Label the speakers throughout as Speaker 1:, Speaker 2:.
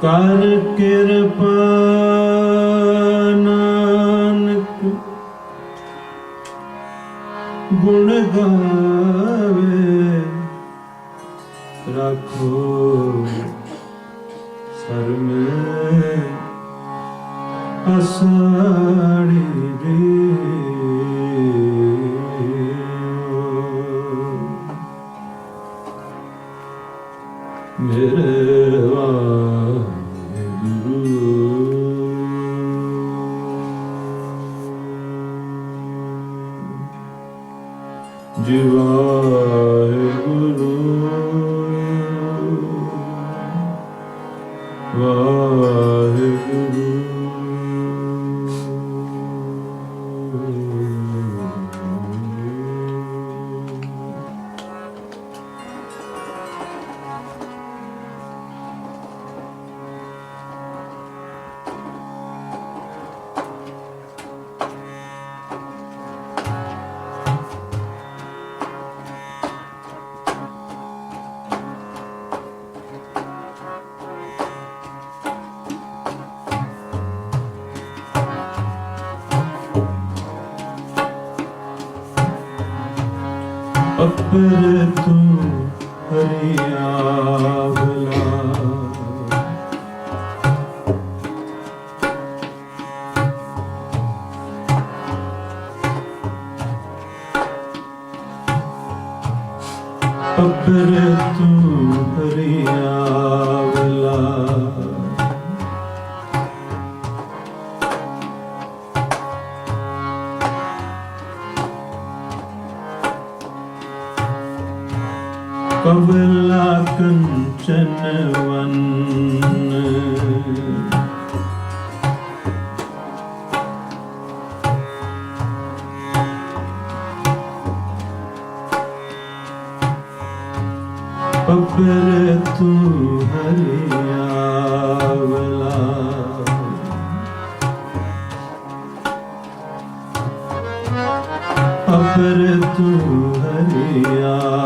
Speaker 1: ਕਰ ਕਿਰਪਾ ਨਾਨਕ ਗੁਣ ਗਾਵੇ ਰੱਖੋ ਸਰ ਮੈਂ ਅਸਾੜੀ ਰੇ ਮੇਰੇ ਅਪਰ ਤੂੰ ਹਰਿਆਵਲਾ ਅਪਰ ਤੂੰ ਹਰਿਆਵਲਾ ਕਬਲਾ ਕੰਚਨ ਵੰਨ ਅਪਰ ਤੂੰ ਹਰਿਆਵਲਾ ਅਪਰ ਤੂੰ ਹਰਿਆਵਲਾ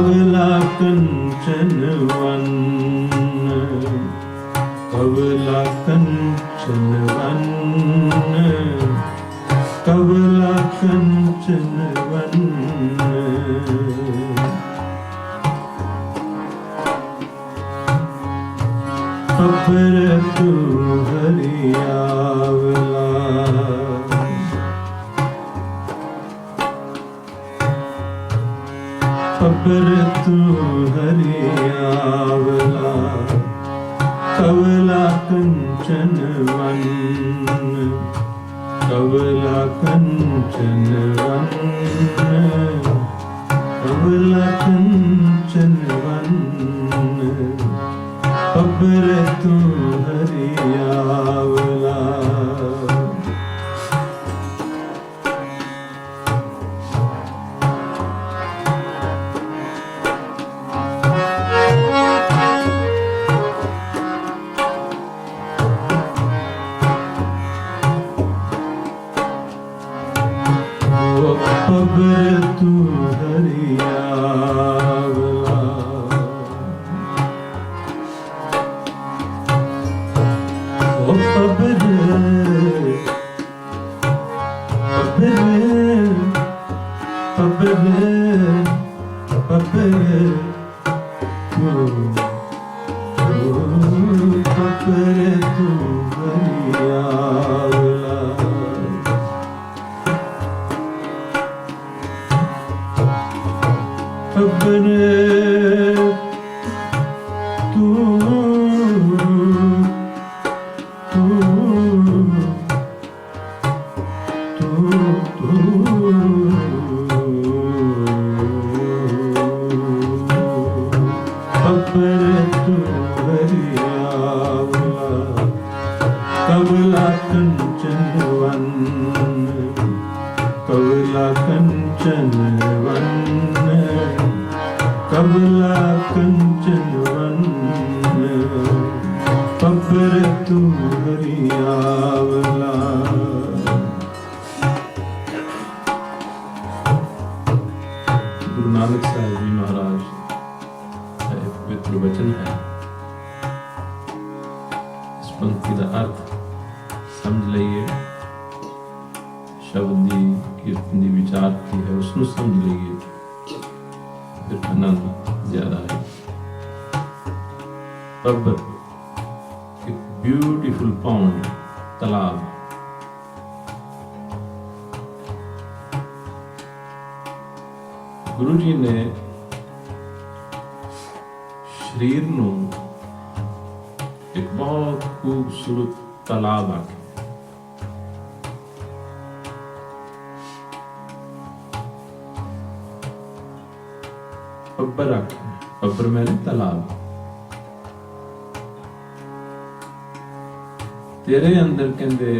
Speaker 1: कवला कंचन वन्न, कवला कंचन वन्न, कवला कंचन वन्न। अपर तू हरियावला, अपर तू हरियावला, कवला कंचन वन्न, कवला कंचन वन्न, कवला कंचन वन्न। अपर तू हरियावला। अबर तू हरियावला, ओ अबर अबर अबर अबर तू, अबर तू हरियावला। अबर तू तू तू तू, अबर तू हरियावला, कवला कंचन वन्न, कवला कंचन वन्न, कवला कंचन वन्न। अबर तू हरियावला। गुरु नानक साहिब जी महाराज का एक पवित्र वचन है। इस पंक्ति का अर्थ समझ लइए, शब्द दी कीर्तन दी विचार की है उसਨੂੰ समझ लइए, फिर आनंद ज्यादा है। अबर एक ब्यूटीफुल पॉन्ड, तालाब। गुरु जी ने शरीर नू एक बहुत खूबसूरत तालाब आके अब्बर आखे, अब्बर मैंने तालाब। तेरे अंदर कहंदे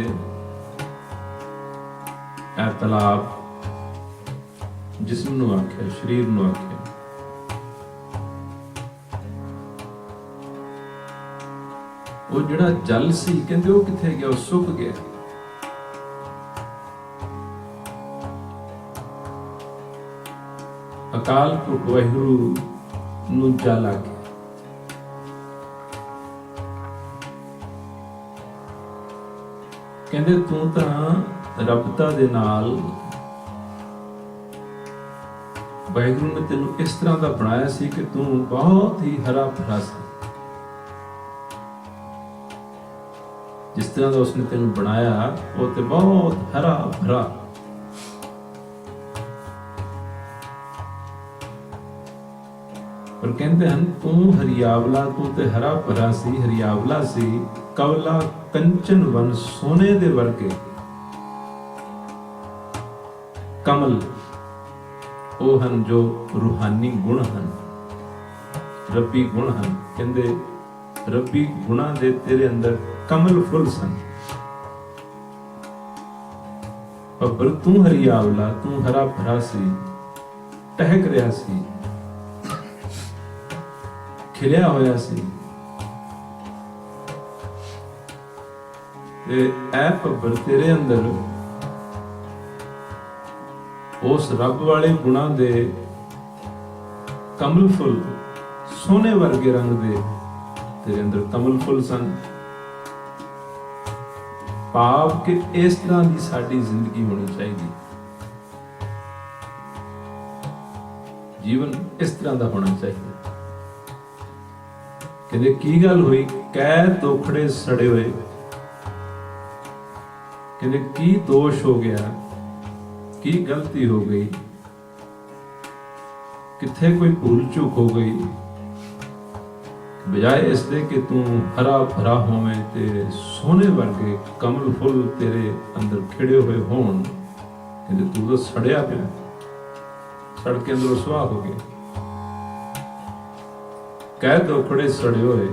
Speaker 1: ए तालाब जिस्म नू आखे, शरीर नू आखे। वो जिहड़ा जल सी कहंदे वो किथे गया, वो सुक गया। अकाल पुरख वाहिगुरू नू जल आखे। कहंदे तू तां रबता दे नाल वाहिगुरू ने तेनू इस तरह का बनाया सी कि तू बहुत ही हरा भरा सी। जिस तरह का उसने तेनू बनाया वो ते बहुत हरा भरा। पर कहते हैं तू हरियावला, तू ते हरा भरा सी, हरियावला सी। कवला कंचन वन, सोने दे वर्गे कमल ਉਹ ਹਨ ਜੋ रूहानी गुण ਹਨ, ਰੱਬੀ ਗੁਣ ਹਨ। ਕਹਿੰਦੇ ਰੱਬੀ ਗੁਣਾਂ ਦੇ ਤੇਰੇ ਅੰਦਰ ਕਮਲ ਫੁੱਲ ਸਨ। ਪਰ ਤੂੰ ਹਰੀਆਵਲਾ, ਤੂੰ ਹਰਾ ਭਰਾ ਸੀ, ਟਹਿਕ ਰਿਹਾ ਸੀ, ਖਿਲਿਆ ਹੋਇਆ ਸੀ। ਤੇ ਐ ਭੱਬਰ ਤੇਰੇ ਅੰਦਰ ਉਸ ਰੱਬ ਵਾਲੇ ਗੁਣਾਂ ਦੇ कमल फुल सोने वर्गे रंग दे तेरे अंदर कमल फुल सन। भाव कि इस तरह की साडी जिंदगी होनी चाहिए, जीवन इस तरह का होना चाहिए। कहते की गल हुई, कै दोखड़े सड़े हुए, कहते की दोष हो गया, की गलती हो गई, किथे कोई भूल चूक हो गई, बजाय इसके कि तू हरा भरा होवे ते सोने वर्गे कमल फुल तेरे अंदर खिड़े हुए होण, कहते तू तो सड़िया पिया, सड़ के अंदर सुहा हो गया। कै दोखड़े सड़े हुए,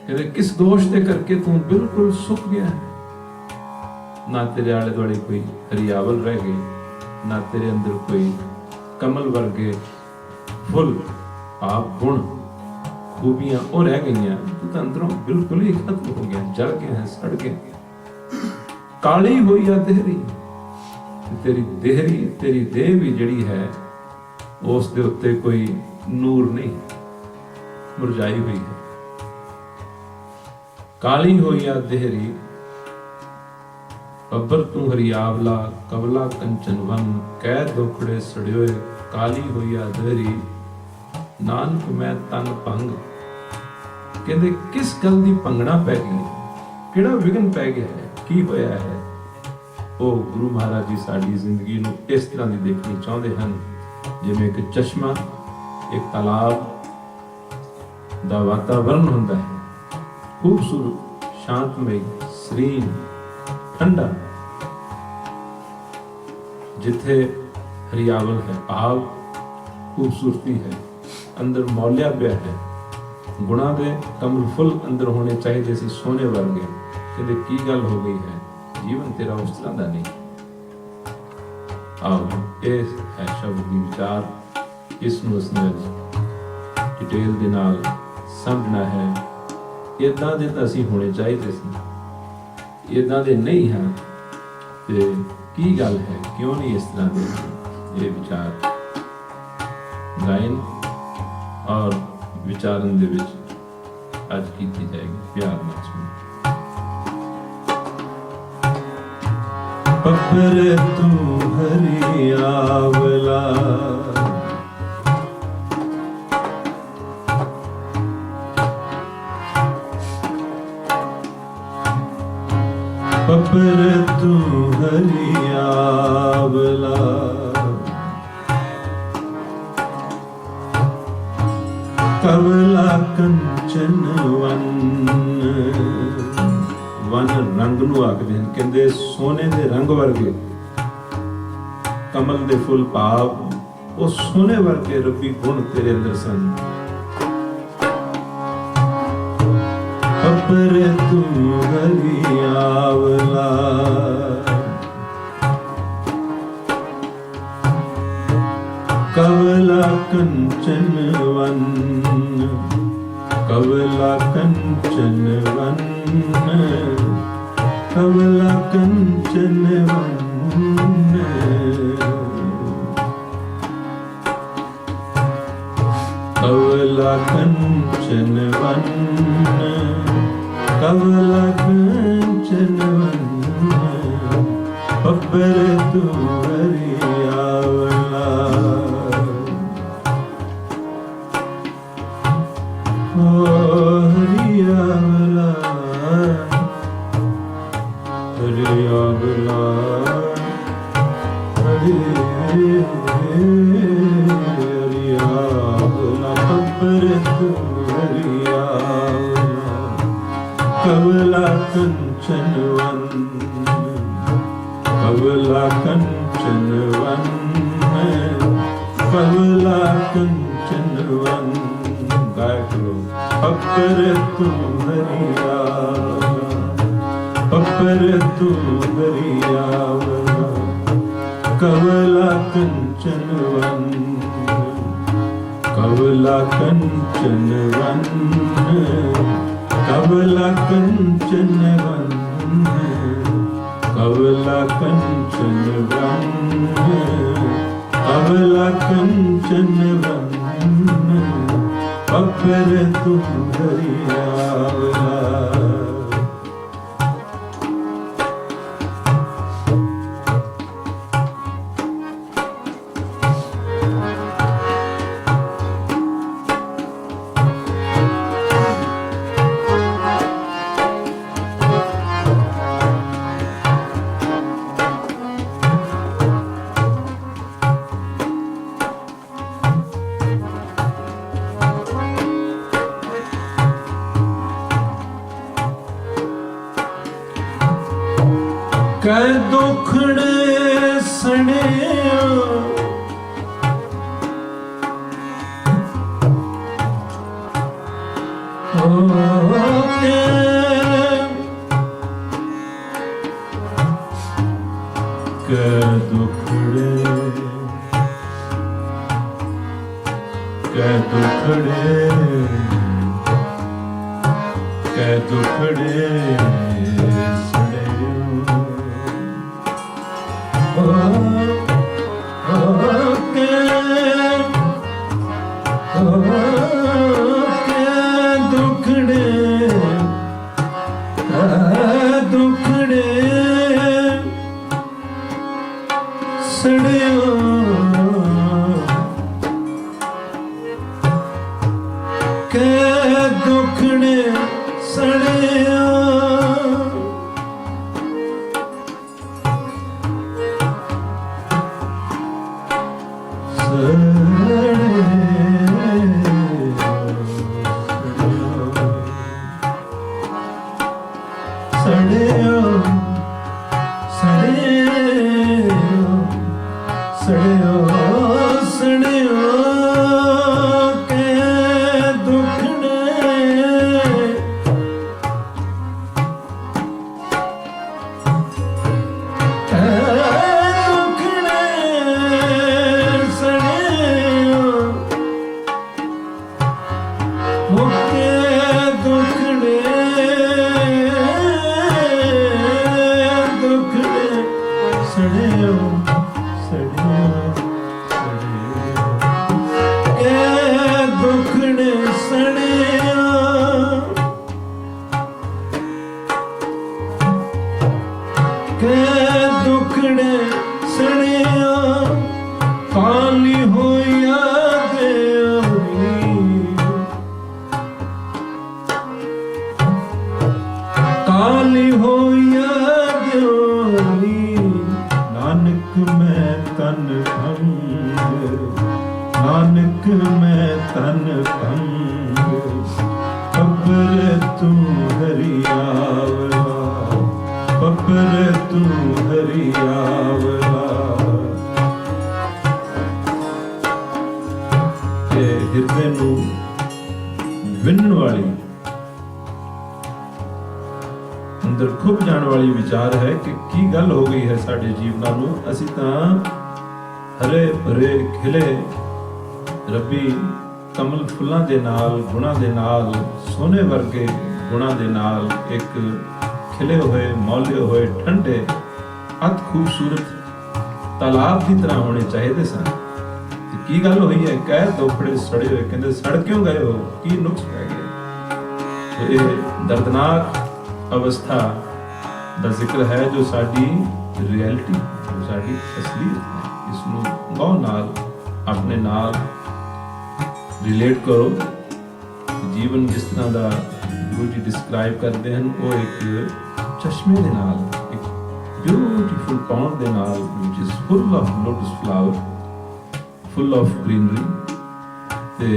Speaker 1: कहते किस दोष दे करके तू बिल्कुल सुक गया है। ना तेरे आले दुआले कोई हरियावल रह गई, ना तेरे अंदर कोई कमल वर्गे फुल आप गुण खूबियां और रह गई, तू तो अंदरों बिल्कुल ही खत्म हो गया, जल गया है, सड़ गया। काली हुई आ देहरी, तेरी देहरी तेरी देह भी जड़ी है उस दे उत्ते कोई नूर नहीं, मुरझाई हुई है। काली हुई आ देहरी, अबर तू हरियावला कवला कंचन वन, कै दोखड़े सड़ियोए काली हुई आ देहरी, नानक मैं तन भंग। कहते किस गल दी भंगना पै गई, किहड़ा विघन पै गया है, की होया है। ਉਹ ਗੁਰੂ ਮਹਾਰਾਜ ਜੀ ਸਾਡੀ ਜ਼ਿੰਦਗੀ ਨੂੰ ਇਸ ਤਰ੍ਹਾਂ ਦੀ ਦੇਖਣੀ ਚਾਹੁੰਦੇ ਹਨ ਜਿਵੇਂ ਇੱਕ ਚਸ਼ਮਾ, ਇੱਕ ਤਾਲਾਬ ਦਾ ਵਾਤਾਵਰਨ ਹੁੰਦਾ ਹੈ, ਖੂਬਸੂਰਤ, ਸ਼ਾਂਤਮਈ, serene, ਠੰਡਾ, ਜਿੱਥੇ ਹਰਿਆਵਲ ਹੈ, ਭਾਵ ਖੂਬਸੂਰਤੀ ਹੈ, ਅੰਦਰ ਮੌਲਿਆ ਪਿਆ ਹੈ, ਗੁਣਾਂ ਦੇ ਕਮਲ ਫੁੱਲ ਅੰਦਰ ਹੋਣੇ ਚਾਹੀਦੇ ਸੀ, ਸੋਨੇ ਵਰਗੇ। ਕਹਿੰਦੇ ਕੀ ਗੱਲ ਹੋ ਗਈ ਹੈ, ਜੀਵਨ ਤੇਰਾ ਉਸ ਤਰ੍ਹਾਂ ਦਾ ਨਹੀਂ। ਆਓ ਇਹ ਹੈ ਸ਼ਬਦ ਦੀ ਵਿਚਾਰ, ਇਸ ਨੂੰ ਅਸੀਂ ਡਿਟੇਲ ਦੇ ਨਾਲ ਸਮਝਣਾ ਹੈ। ਇਦਾਂ ਦੇ ਤਾਂ ਅਸੀਂ ਹੋਣੇ ਚਾਹੀਦੇ ਸੀ, ਇਦਾਂ ਦੇ ਨਹੀਂ ਹਾਂ, ਤੇ ਕੀ ਗੱਲ ਹੈ, ਕਿਉਂ ਨਹੀਂ ਇਸ ਤਰ੍ਹਾਂ ਦੇ। ਇਹ ਵਿਚਾਰ ਗਾਇਨ ਔਰ ਵਿਚਾਰਨ ਦੇ ਵਿੱਚ ਅੱਜ ਕੀਤੀ ਜਾਏਗੀ, ਪਿਆਰ ਨਾਲ ਸੁਣੋ। पपर तू हरियावला, पपर तू हरियावला, कवला कंचन वन, वन रंग ਨੂੰ ਆਖਦੇ ਹਨ। ਕਹਿੰਦੇ ਸੋਨੇ ਦੇ ਰੰਗ ਵਰਗੇ ਕਮਲ ਦੇ ਫੁੱਲ, ਭਾਵ ਉਹ ਸੋਨੇ ਵਰਗੇ ਰੱਬੀ ਗੁਣ ਤੇਰੇ ਅੰਦਰ ਸਨ। ਅਪਰ ਤੂੰ ਹਰਿਆਵਲਾ, ਕਵਲਾ ਕੰਚਨ ਵਨ, कवला कंचन वन, कवला कंचन वन, कवला कंचन वन, कवला कंचन वन, पपर तू हरियावला, हरियावला, हरियावला, हरियावला, पपर तू हरियावला, कवला कंचन वन, कवला कंचन वन, कवला कंचन वन। गायक लोग पपर तू हरियावला, पपर तू हरियावला, कवला कंचन वन, कवला कंचन वन, कवला कंचन वन, कवला कंचन वन, कमला कंचन वन पपर तुम हरियावला। कै दुखड़े सने कै दुखड़े कै दुखड़े कै दुखड़े नानक मैं तन भंग पपर तू हरियावला पपर तू हरियावला। ते हिरदे नू विन्न वाली अंदर खुब जाने वाली विचार है कि की गल हो गई है साडे जीवनां नू असीं तां हरे भरे खिले रब्बी कमल फुल्लां दे नाल गुणां दे नाल सोने वर्गे गुणां दे नाल एक खिले हुए मौले हुए ठंडे अत खूबसूरत तालाब की तरह होने चाहिए सन। की गल हुई है कह दोखड़े सड़े हुए कहते सड़ क्यों गए हो की नुक्स पै गए। तो ये दर्दनाक अवस्था का जिक्र है जो साडी रियलिटी जो साडी असलीयत है। इसनूं गौर नाल अपने नाल रिलेट करो। जीवन जिस तरह का गुरु जी डिस्क्राइब करते हैं वो एक चश्मे दे नाल एक ब्यूटीफुल पॉन्ड दे नाल which is full of lotus flower full of greenery ते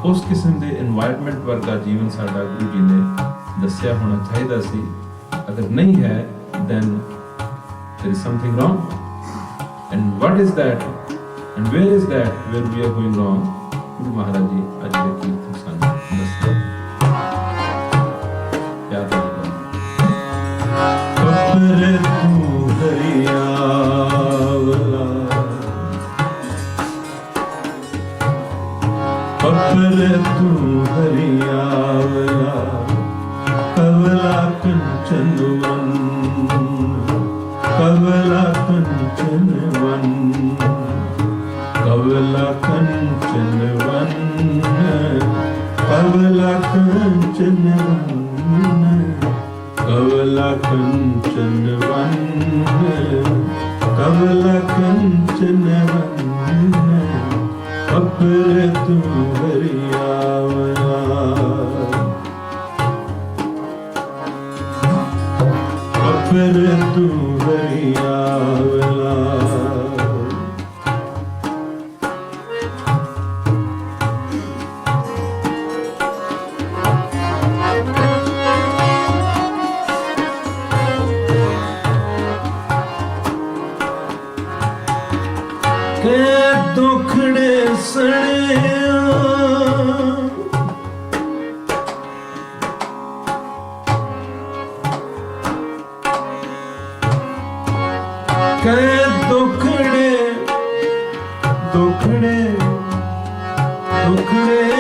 Speaker 1: उस किस्म के एनवायरनमेंट वर्गा जीवन साडा गुरु जी ने दस्या होना चाहिए सी। अगर नहीं है then there is something wrong and what is that and where is that where we are going wrong। Guru Maharaj जी आज के कीर्तन सन दस्या याद रखो पपर तू हरियावला पपर तू हरियावला कमला कंचन वन कमला कंचन वन कवला कंचन वन, कवला कंचन वन, कवला कंचन वन, कवला कंचन वन, अपर तू हरियावला, अपर तू हरियावला। दुखड़े सड़िया के दुखड़े दुखड़े दुखड़े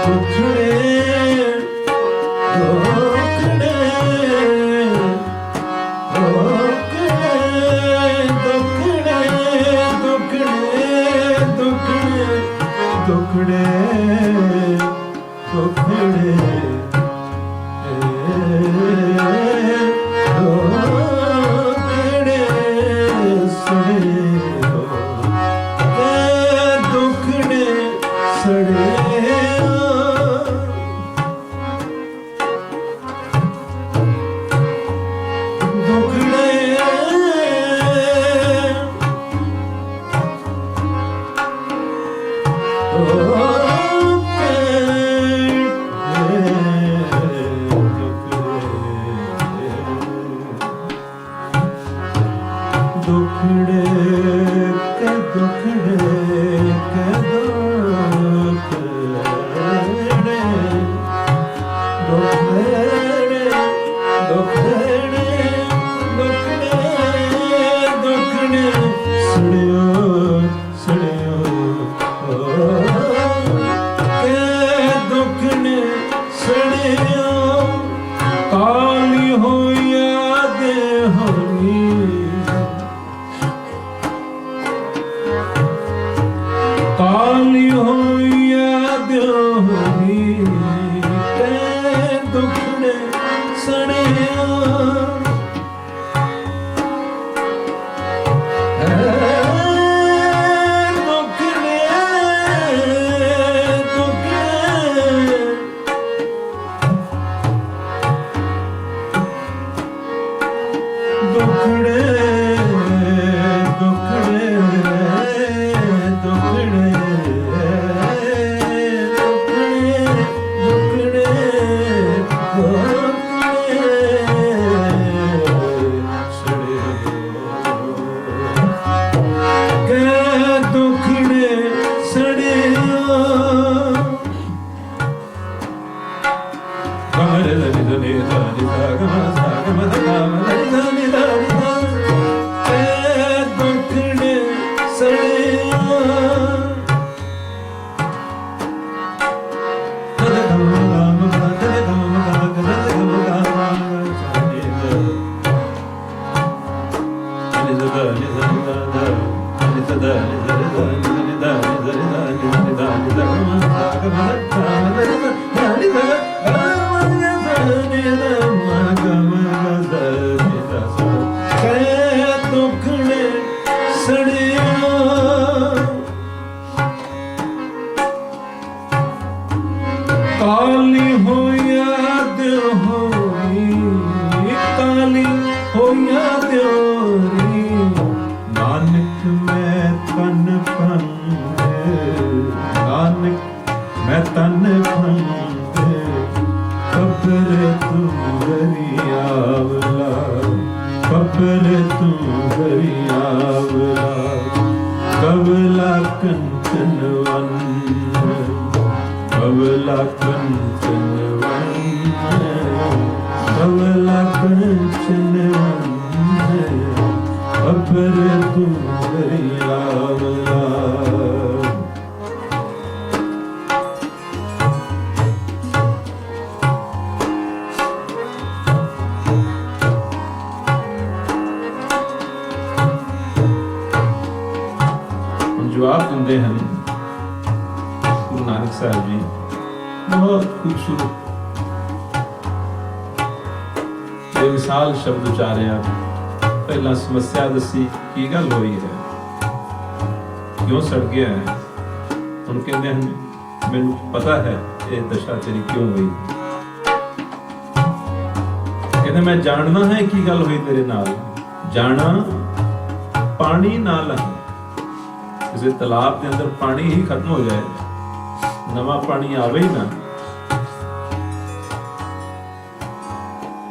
Speaker 1: दुखड़े दुखड़े दुखड़े दुखड़े सड़े दुखड़े सड़े दुखड़े के दुखड़े के दुखड़े दुखड़े दुखड़े दुखड़े दुखड़े सड़ियो सड़ियो के दुखड़े सड़ियो काली हो याद होनी काली हो याद होनी के दुखड़े सड़िया दुखड़े दुखड़े दुखड़े दुखड़े काली हो याद होई काली हो याद होई नानक मैं तन पंग नानक मैं तन पंग कब्र तू हरियावला कब्र तू हरियावला कवला कंचन वन कवला कंचन वन कवला कंचन वन अपर तू हरियावला जवाब दिंदे हैं गुरु नानक साहब जी बहुत खूबसूरत बेमिसाल शब्द उचारिया। पहला समस्या दसी की गल हुई है, क्यों सड़ गया है। हुण कहंदे हैं मैनूं पता है ये दशा तेरी क्यों हुई। कहते मैं जानना है की गल हुई तेरे नाल। जाना पानी नाल है, किसी तालाब के अंदर पानी ही खत्म हो जाए, नवा पानी आवे ही ना,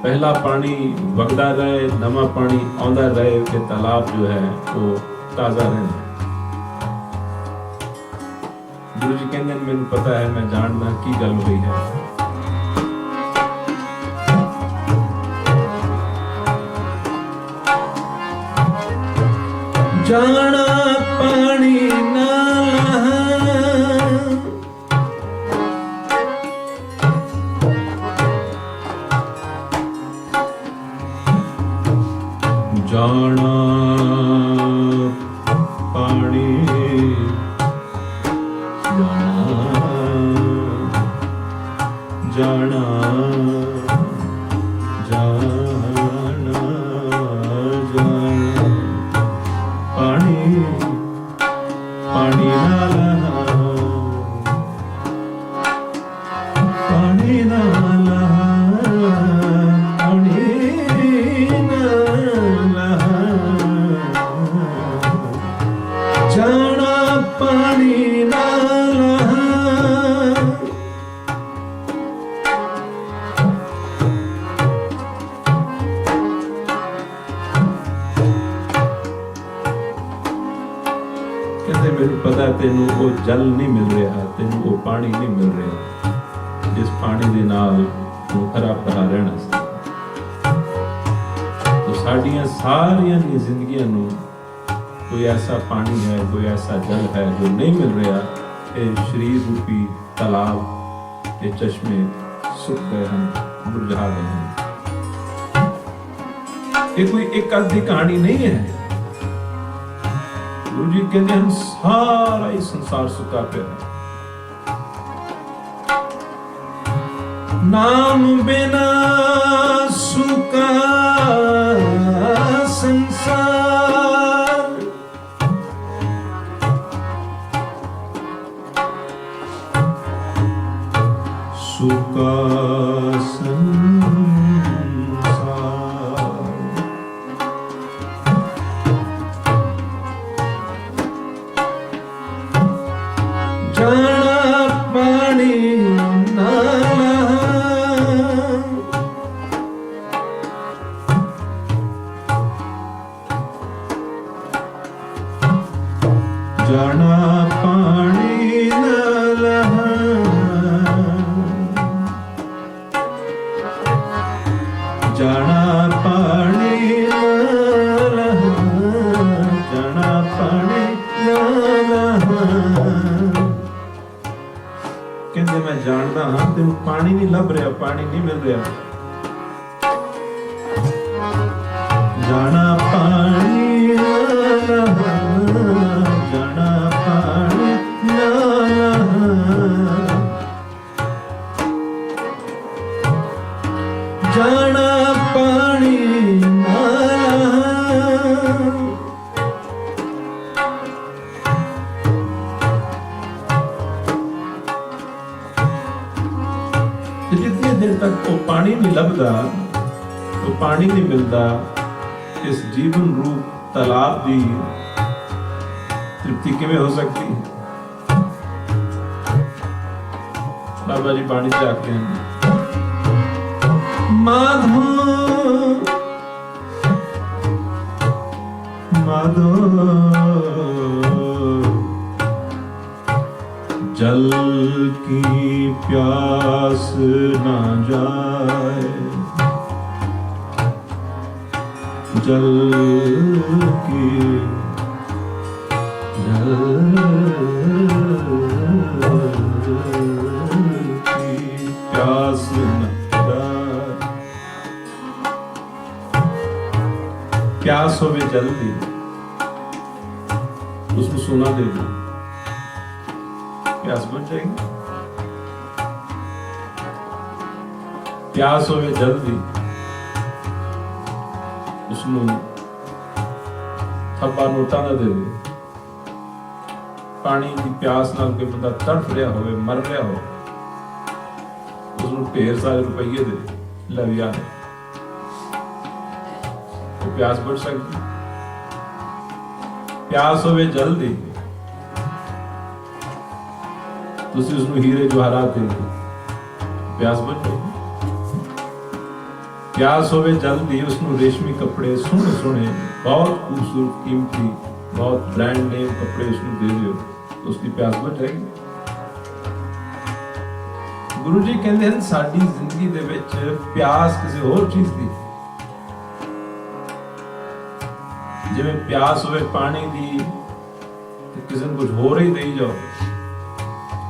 Speaker 1: पहला पानी वगदा रहे, नवा पानी आंदा रहे कि तालाब जो है वो ताजा रहे। गुरु जी कहते हैं मैंने पता है, मैं जानना की गल हुई है। जाना पानी नाला जाना पानी जाना जाना जाना पानी पानी नाला पानी नाला पानी नाला जाना पानी नाला। कहते मेरे पता तेनू वो जल नहीं मिल रहा, तेनू वो पानी नहीं मिल रहा जिस पानी दे नाल तू हरा भरा रहना सी। तो साडियां सारियां दी जिंदगियां नू कोई ऐसा पानी है, कोई ऐसा जल है जो नहीं मिल रहा। ये शरीर रूपी तालाब, ये चश्मे सुख गए हैं, मुरझा गए हैं। ये कोई एक आधी कहानी नहीं है। गुरु जी कहते हैं सारा ही संसार सुखा पे है। नाम बिना सुखा संसार, सुखा संसार। जाना पानी नाला जाना पानी नाला जाना पानी नाला जाना पानी नाला। कहते मैं जानता हाँ तेन पानी नहीं लभ रहा, पानी नहीं मिल रहा। जाना पानी नाला जाना पानी नाला जाना पानी नाला। जितनी देर तक वो पानी नहीं लभदा, वो पानी नहीं मिलता, इस जीवन रूप तालाब की तृप्ति किवें हो सकती है। बाबा जी पानी से आते हैं माधो माधो जल की प्यास ना जाए, जल की प्यास न जाए। प्यास हो भी जल दी, उसको सोना दे दो। प्यास बुझ जाएगी। प्यास होवे जल दी, उसनू थप्पा नोटां दा दे दे। पानी की प्यास नाल कोई बंदा तड़फ रहा होवे, मर रहा हो, उसनू ढेर सारे रुपये दे, ले यार, तो प्यास बुझ सकती। प्यास होवे जल दी, तुसी उसनू हीरे जवाहरात दे दो, प्यास बुझ जाएगी। प्यास होवे जल दी, उसनू रेशमी कपड़े सोहने सोहने बहुत खूबसूरत कीमती बहुत ब्रांड नेम कपड़े उसनू दे दियो, तो उसकी प्यास बुझ जाएगी। गुरु जी कहते हैं साडी जिंदगी दे विच प्यास किसी होर चीज दी, जिवें प्यास होवे पानी दी ते किसी नूं कुछ होर ही देई जाओ,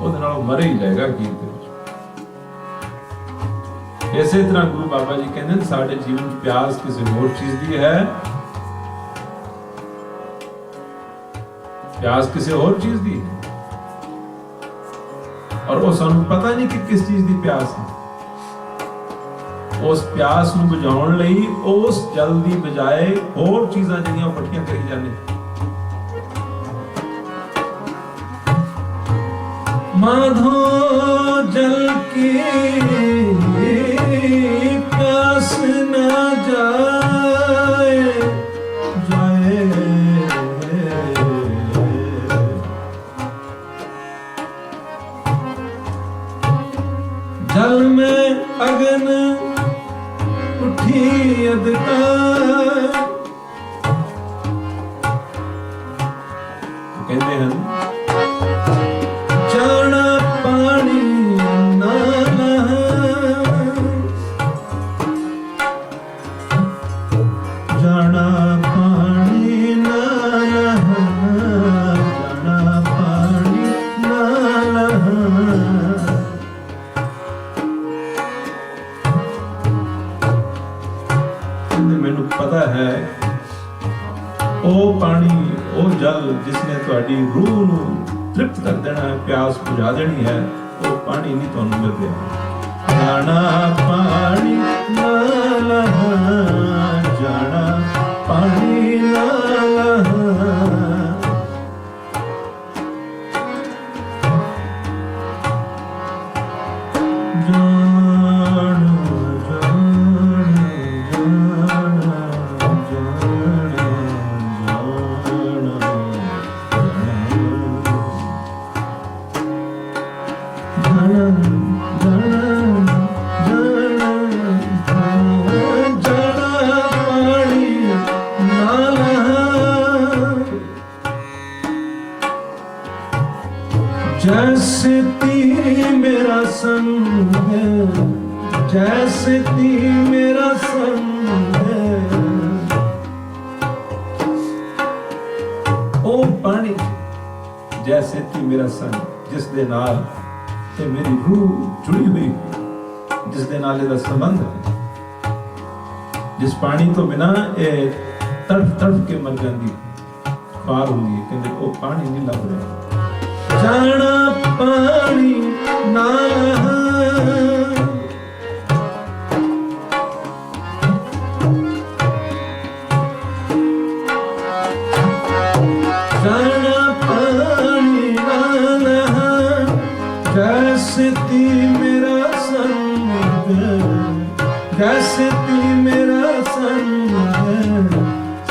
Speaker 1: ਉਹਦੇ ਨਾਲ ਮਰ ਹੀ ਜਾਏਗਾ ਅਖੀਰ ਦੇ ਵਿੱਚ। ਇਸੇ ਤਰ੍ਹਾਂ ਗੁਰੂ ਬਾਬਾ ਜੀ ਕਹਿੰਦੇ ਨੇ ਸਾਡੇ ਜੀਵਨ 'ਚ ਪਿਆਸ ਕਿਸੇ ਹੋਰ ਚੀਜ਼ ਦੀ ਹੈ, ਪਿਆਸ ਕਿਸੇ ਹੋਰ ਚੀਜ਼ ਦੀ ਹੈ, ਔਰ ਉਹ ਸਾਨੂੰ ਪਤਾ ਨਹੀਂ ਕਿ ਕਿਸ ਚੀਜ਼ ਦੀ ਪਿਆਸ ਹੈ। ਉਸ ਪਿਆਸ ਨੂੰ ਬੁਝਾਉਣ ਲਈ ਉਸ ਜਲ ਦੀ ਬਜਾਏ ਹੋਰ ਚੀਜ਼ਾਂ ਜਿਹੜੀਆਂ ਇਕੱਠੀਆਂ ਕਰੀ ਜਾਂਦੇ। माधो जल की प्यास न जाए जाए, जल में अगन उठी अधकार, कहते हैं जाना पानी ना जाना पानी ना जाना पानी ना मैनू पता है ओ पानी ओ जल जिसने तुहाडी रूह नू तृप्त कर देना है, प्यास बुझा देनी है, वो पानी नहीं तो मिल गया। जाना पानी ना जाना पानी ना जैसे ती मेरा संग है, जैसे ती मेरा संग है, ओ पानी जैसे ती मेरा संग, जिस दे नाल ते मेरी रूह जुड़ी हुई, जिस दे नाल दा संबंध है, जिस पानी तो बिना ये तड़फ तड़फ के मर जाती पार होंगी, कहते ओ पानी नहीं लग रहा। जाना पानी ना जाना पानी ना जैसे ती मेरा संग, जैसे ती मेरा संग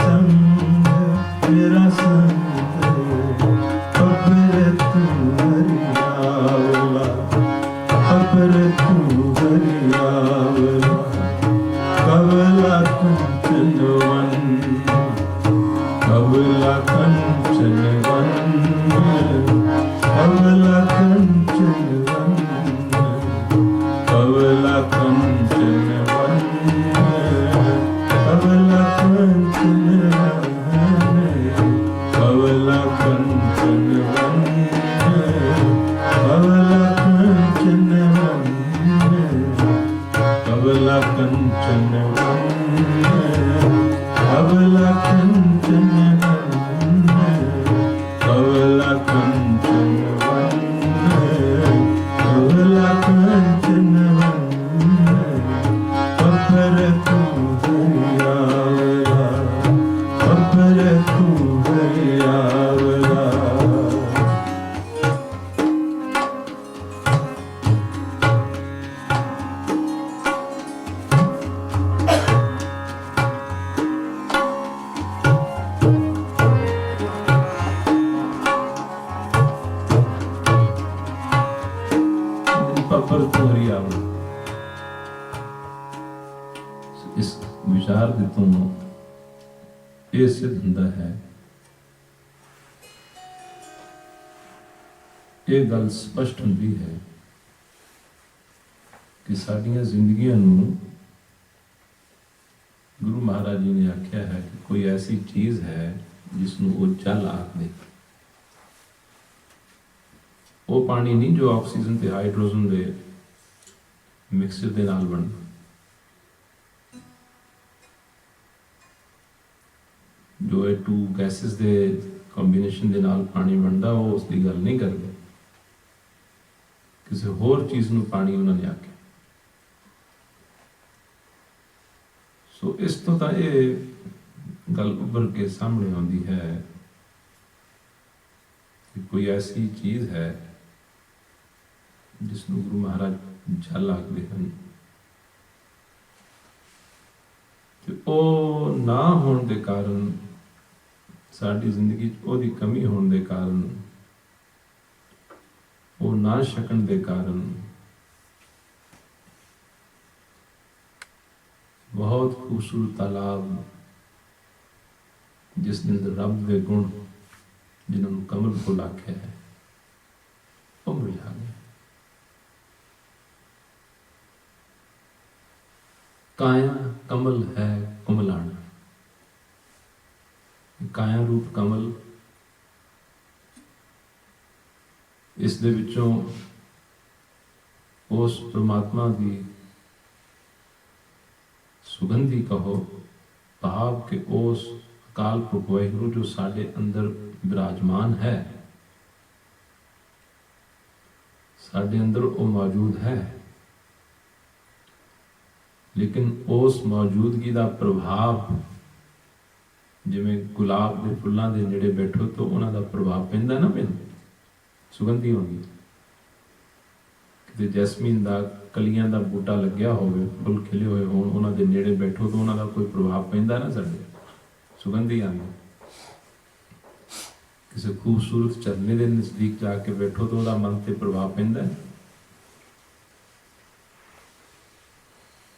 Speaker 1: संग मेरा संग, तू अपर तो हरियावण। इस विचार ਦੇ ਤੋਂ ਇਹ ਸਿੱਧ ਹੁੰਦਾ ਹੈ, ਇਹ ਗੱਲ ਸਪਸ਼ਟ ਹੁੰਦੀ ਹੈ ਕਿ ਸਾਡੀਆਂ ਜ਼ਿੰਦਗੀਆਂ ਨੂੰ ਗੁਰੂ ਮਹਾਰਾਜ ਜੀ ਨੇ ਆਖਿਆ ਹੈ ਕਿ ਕੋਈ ਐਸੀ ਚੀਜ਼ ਹੈ ਜਿਸ ਨੂੰ ਉਹ ਜਲ ਆਖਦੇ। ਉਹ ਪਾਣੀ ਨਹੀਂ ਜੋ ਆਕਸੀਜਨ ਤੇ ਹਾਈਡਰੋਜਨ ਦੇ ਮਿਕਸਚਰ ਦੇ ਨਾਲ ਬਣਦਾ, ਜੋ ਇਹ ਟੂ ਗੈਸਿਸ ਦੇ ਕੰਬੀਨੇਸ਼ਨ ਦੇ ਨਾਲ ਪਾਣੀ ਬਣਦਾ, ਉਹ ਉਸ ਦੀ ਗੱਲ ਨਹੀਂ ਕਰਦੇ। ਕਿਸੇ ਹੋਰ ਚੀਜ਼ ਨੂੰ ਪਾਣੀ ਉਹਨਾਂ ਨੇ ਆਖਿਆ। ਸੋ ਇਸ ਤੋਂ ਤਾਂ ਇਹ ਗੱਲ ਉੱਭਰ ਕੇ ਸਾਹਮਣੇ ਆਉਂਦੀ ਹੈ ਕਿ ਕੋਈ ਐਸੀ ਚੀਜ਼ ਹੈ ਜਿਸ ਨੂੰ ਗੁਰੂ ਮਹਾਰਾਜ ਜਲ ਆਖਦੇ ਹਨ, ਤੇ ਉਹ ਨਾ ਹੋਣ ਦੇ ਕਾਰਨ, ਸਾਡੀ ਜ਼ਿੰਦਗੀ 'ਚ ਉਹਦੀ ਕਮੀ ਹੋਣ ਦੇ ਕਾਰਨ, ਉਹ ਨਾ ਛਕਣ ਦੇ ਕਾਰਨ ਬਹੁਤ ਖੂਬਸੂਰਤ ਤਾਲਾਬ, ਜਿਸ ਦੇ ਅੰਦਰ ਰੱਬ ਦੇ ਗੁਣ, ਜਿਨ੍ਹਾਂ ਨੂੰ ਕਮਲ ਫੁੱਲ ਆਖਿਆ ਹੈ, ਉਹ ਮੁਰਝਾ ਗਏ। ਕਾਇਆ ਕਮਲ ਹੈ ਕੁਮਲਾਣਾ। ਕਾਇਆ ਰੂਪ ਕਮਲ, ਇਸ ਦੇ ਵਿੱਚੋਂ ਉਸ ਪ੍ਰਮਾਤਮਾ ਦੀ ਸੁਗੰਧੀ ਕਹੋ, ਭਾਵ ਕਿ ਉਸ ਅਕਾਲ ਪੁਰਖ ਵਾਹਿਗੁਰੂ ਜੋ ਸਾਡੇ ਅੰਦਰ ਵਿਰਾਜਮਾਨ ਹੈ, ਸਾਡੇ ਅੰਦਰ ਉਹ ਮੌਜੂਦ ਹੈ, ਲੇਕਿਨ ਉਸ ਮੌਜੂਦਗੀ ਦਾ ਪ੍ਰਭਾਵ, ਜਿਵੇਂ ਗੁਲਾਬ ਦੇ ਫੁੱਲਾਂ ਦੇ ਨੇੜੇ ਬੈਠੋ ਤਾਂ ਉਹਨਾਂ ਦਾ ਪ੍ਰਭਾਵ ਪੈਂਦਾ ਨਾ, ਪੈਂਦਾ ਸੁਗੰਧੀ ਹੁੰਦੀ। ਕਿਤੇ ਜੈਸਮੀਨ ਦਾ ਕਲੀਆਂ ਦਾ ਬੂਟਾ ਲੱਗਿਆ ਹੋਵੇ, ਫੁੱਲ ਖਿਲੇ ਹੋਏ ਹੋਣ, ਉਹਨਾਂ ਦੇ ਨੇੜੇ ਬੈਠੋ ਤਾਂ ਉਹਨਾਂ ਦਾ ਕੋਈ ਪ੍ਰਭਾਵ ਪੈਂਦਾ ਨਾ, ਸਾਡੇ ਸੁਗੰਧੀ ਆਉਂਦੀ। ਕਿਸੇ ਖੂਬਸੂਰਤ ਝਰਨੇ ਦੇ ਨਜ਼ਦੀਕ ਜਾ ਕੇ ਬੈਠੋ ਤਾਂ ਉਹਦਾ ਮਨ ਤੇ ਪ੍ਰਭਾਵ ਪੈਂਦਾ।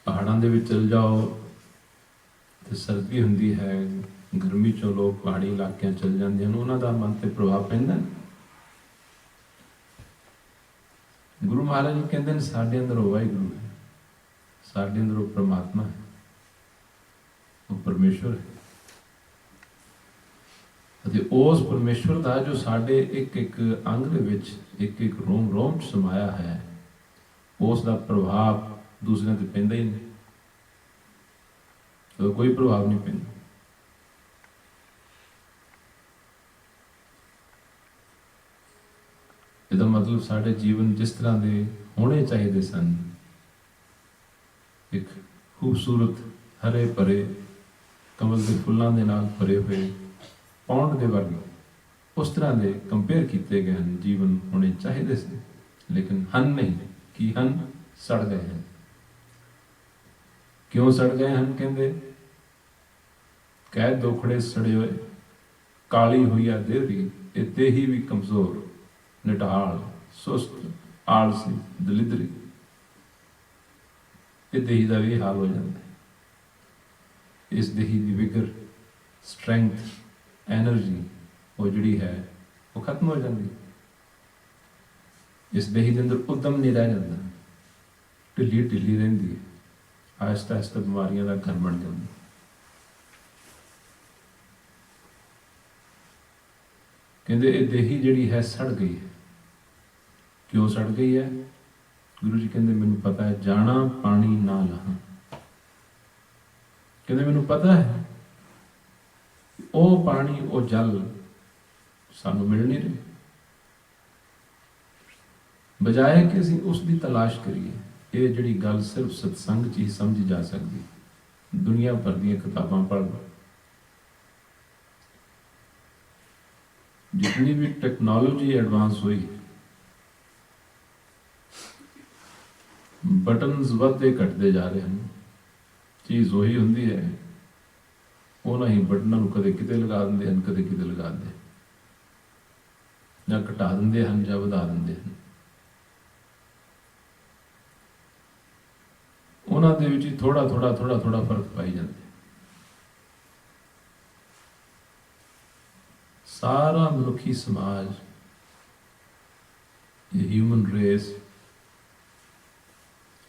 Speaker 1: ਪਹਾੜਾਂ ਦੇ ਵਿੱਚ ਚਲ ਜਾਓ ਤੇ ਸਰਦੀ ਹੁੰਦੀ ਹੈ, ਗਰਮੀ ਚੋਂ ਲੋਕ ਪਹਾੜੀ ਇਲਾਕਿਆਂ ਚਲ ਜਾਂਦੇ ਹਨ, ਉਹਨਾਂ ਦਾ ਮਨ ਤੇ ਪ੍ਰਭਾਵ ਪੈਂਦਾ। ਗੁਰੂ ਮਹਾਰਾਜ ਜੀ ਕਹਿੰਦੇ ਨੇ ਸਾਡੇ ਅੰਦਰ ਉਹ ਵਾਹਿਗੁਰੂ ਹੈ, ਸਾਡੇ ਅੰਦਰ ਉਹ ਪ੍ਰਮਾਤਮਾ ਹੈ, ਉਹ ਪਰਮੇਸ਼ਵਰ ਹੈ, ਅਤੇ ਉਸ ਪਰਮੇਸ਼ਵਰ ਦਾ ਜੋ ਸਾਡੇ ਇੱਕ ਇੱਕ ਅੰਗ ਦੇ ਵਿੱਚ, ਇੱਕ ਇੱਕ ਰੋਮ ਰੋਮ 'ਚ ਸਮਾਇਆ ਹੈ, ਉਸ ਦਾ ਪ੍ਰਭਾਵ ਦੂਸਰਿਆਂ ਤੇ ਪੈਂਦਾ ਹੀ ਨਹੀਂ, ਉਹਦਾ ਕੋਈ ਪ੍ਰਭਾਵ ਨਹੀਂ ਪੈਂਦਾ। ਇਹਦਾ ਮਤਲਬ ਸਾਡੇ ਜੀਵਨ ਜਿਸ ਤਰ੍ਹਾਂ ਦੇ ਹੋਣੇ ਚਾਹੀਦੇ ਸਨ, ਇੱਕ ਖੂਬਸੂਰਤ ਹਰੇ ਭਰੇ ਕਮਲ ਦੇ ਫੁੱਲਾਂ ਦੇ ਨਾਲ ਭਰੇ ਹੋਏ ਪੌਂਡ ਦੇ ਵਰਗੇ, ਉਸ ਤਰ੍ਹਾਂ ਦੇ ਕੰਪੇਅਰ ਕੀਤੇ ਗਏ ਹਨ, ਜੀਵਨ ਹੋਣੇ ਚਾਹੀਦੇ ਸੀ, ਲੇਕਿਨ ਹਨ ਨਹੀਂ। ਕੀ ਹਨ? ਸੜ ਗਏ ਹਨ। ਕਿਉਂ ਸੜ ਗਏ ਹਨ? ਕਹਿੰਦੇ ਕਹਿ ਦੋਖੜੇ ਸੜੇ ਹੋਏ, ਕਾਲੀ ਹੋਈ ਆ ਦੇਹਰੀ, ਇਹ ਦੇਹੀ ਵੀ ਕਮਜ਼ੋਰ, ਨਿਢਾਲ, ਸੁਸਤ, ਆਲਸੀ, ਦਲਿਦਰੀ, ਇਹ ਦੇਹੀ ਦਾ ਵੀ ਹਾਲ ਹੋ ਜਾਂਦਾ ਹੈ। ਇਸ ਦੇਹੀ ਦੀ ਵਿਗਰ, ਸਟਰੈਂਥ, ਐਨਰਜੀ, ਉਹ ਜਿਹੜੀ ਹੈ ਉਹ ਖਤਮ ਹੋ ਜਾਂਦੀ। ਇਸ ਦੇਹੀ ਦੇ ਅੰਦਰ ਉਦਮ ਨਹੀਂ ਰਹਿ ਜਾਂਦਾ, ਢਿੱਲੀ ਢਿੱਲੀ ਰਹਿੰਦੀ ਹੈ, ਆਹਿਸਤਾ ਆਹਿਸਤਾ ਬਿਮਾਰੀਆਂ ਦਾ ਘਰ ਬਣ ਜਾਂਦਾ। ਕਹਿੰਦੇ ਇਹ ਦੇਹੀ ਜਿਹੜੀ ਹੈ ਸੜ ਗਈ ਹੈ। ਕਿਉਂ ਸੜ ਗਈ ਹੈ? ਗੁਰੂ ਜੀ ਕਹਿੰਦੇ ਮੈਨੂੰ ਪਤਾ ਹੈ, ਜਾਣਾ ਪਾਣੀ ਨਾ ਲਾਹਾਂ। ਕਹਿੰਦੇ ਮੈਨੂੰ ਪਤਾ ਹੈ ਉਹ ਪਾਣੀ, ਉਹ ਜਲ ਸਾਨੂੰ ਮਿਲ ਨਹੀਂ ਰਿਹਾ, ਬਜਾਏ ਕਿ ਅਸੀਂ ਉਸ ਦੀ ਤਲਾਸ਼ ਕਰੀਏ। ਇਹ ਜਿਹੜੀ ਗੱਲ ਸਿਰਫ ਸਤਸੰਗ 'ਚ ਹੀ ਸਮਝੀ ਜਾ ਸਕਦੀ। ਦੁਨੀਆ ਭਰ ਦੀਆਂ ਕਿਤਾਬਾਂ ਪੜ੍ਹ ਲਓ, जितनी भी टेक्नोलॉजी एडवांस हुई, बटन्स ਵੱਧਦੇ ਘਟਦੇ ਜਾ ਰਹੇ ਹਨ, ਚੀਜ਼ ਉਹੀ ਹੁੰਦੀ ਹੈ, ਉਹਨਾਂ ਹੀ ਬਟਨਾਂ ਨੂੰ ਕਦੇ ਕਿਤੇ ਲਗਾ ਦਿੰਦੇ ਹਨ, ਕਦੇ ਕਿਤੇ ਲਗਾ ਦਿੰਦੇ, ਜਾਂ ਘਟਾ ਦਿੰਦੇ ਹਨ ਜਾਂ ਵਧਾ ਦਿੰਦੇ ਹਨ। ਉਹਨਾਂ ਦੇ ਵਿੱਚ ਹੀ ਥੋੜਾ ਫਰਕ ਪਾਈ ਜਾਂਦੇ। ਸਾਰਾ ਮਨੁੱਖੀ ਸਮਾਜ, ਇਹ ਹਿਊਮਨ ਰੇਸ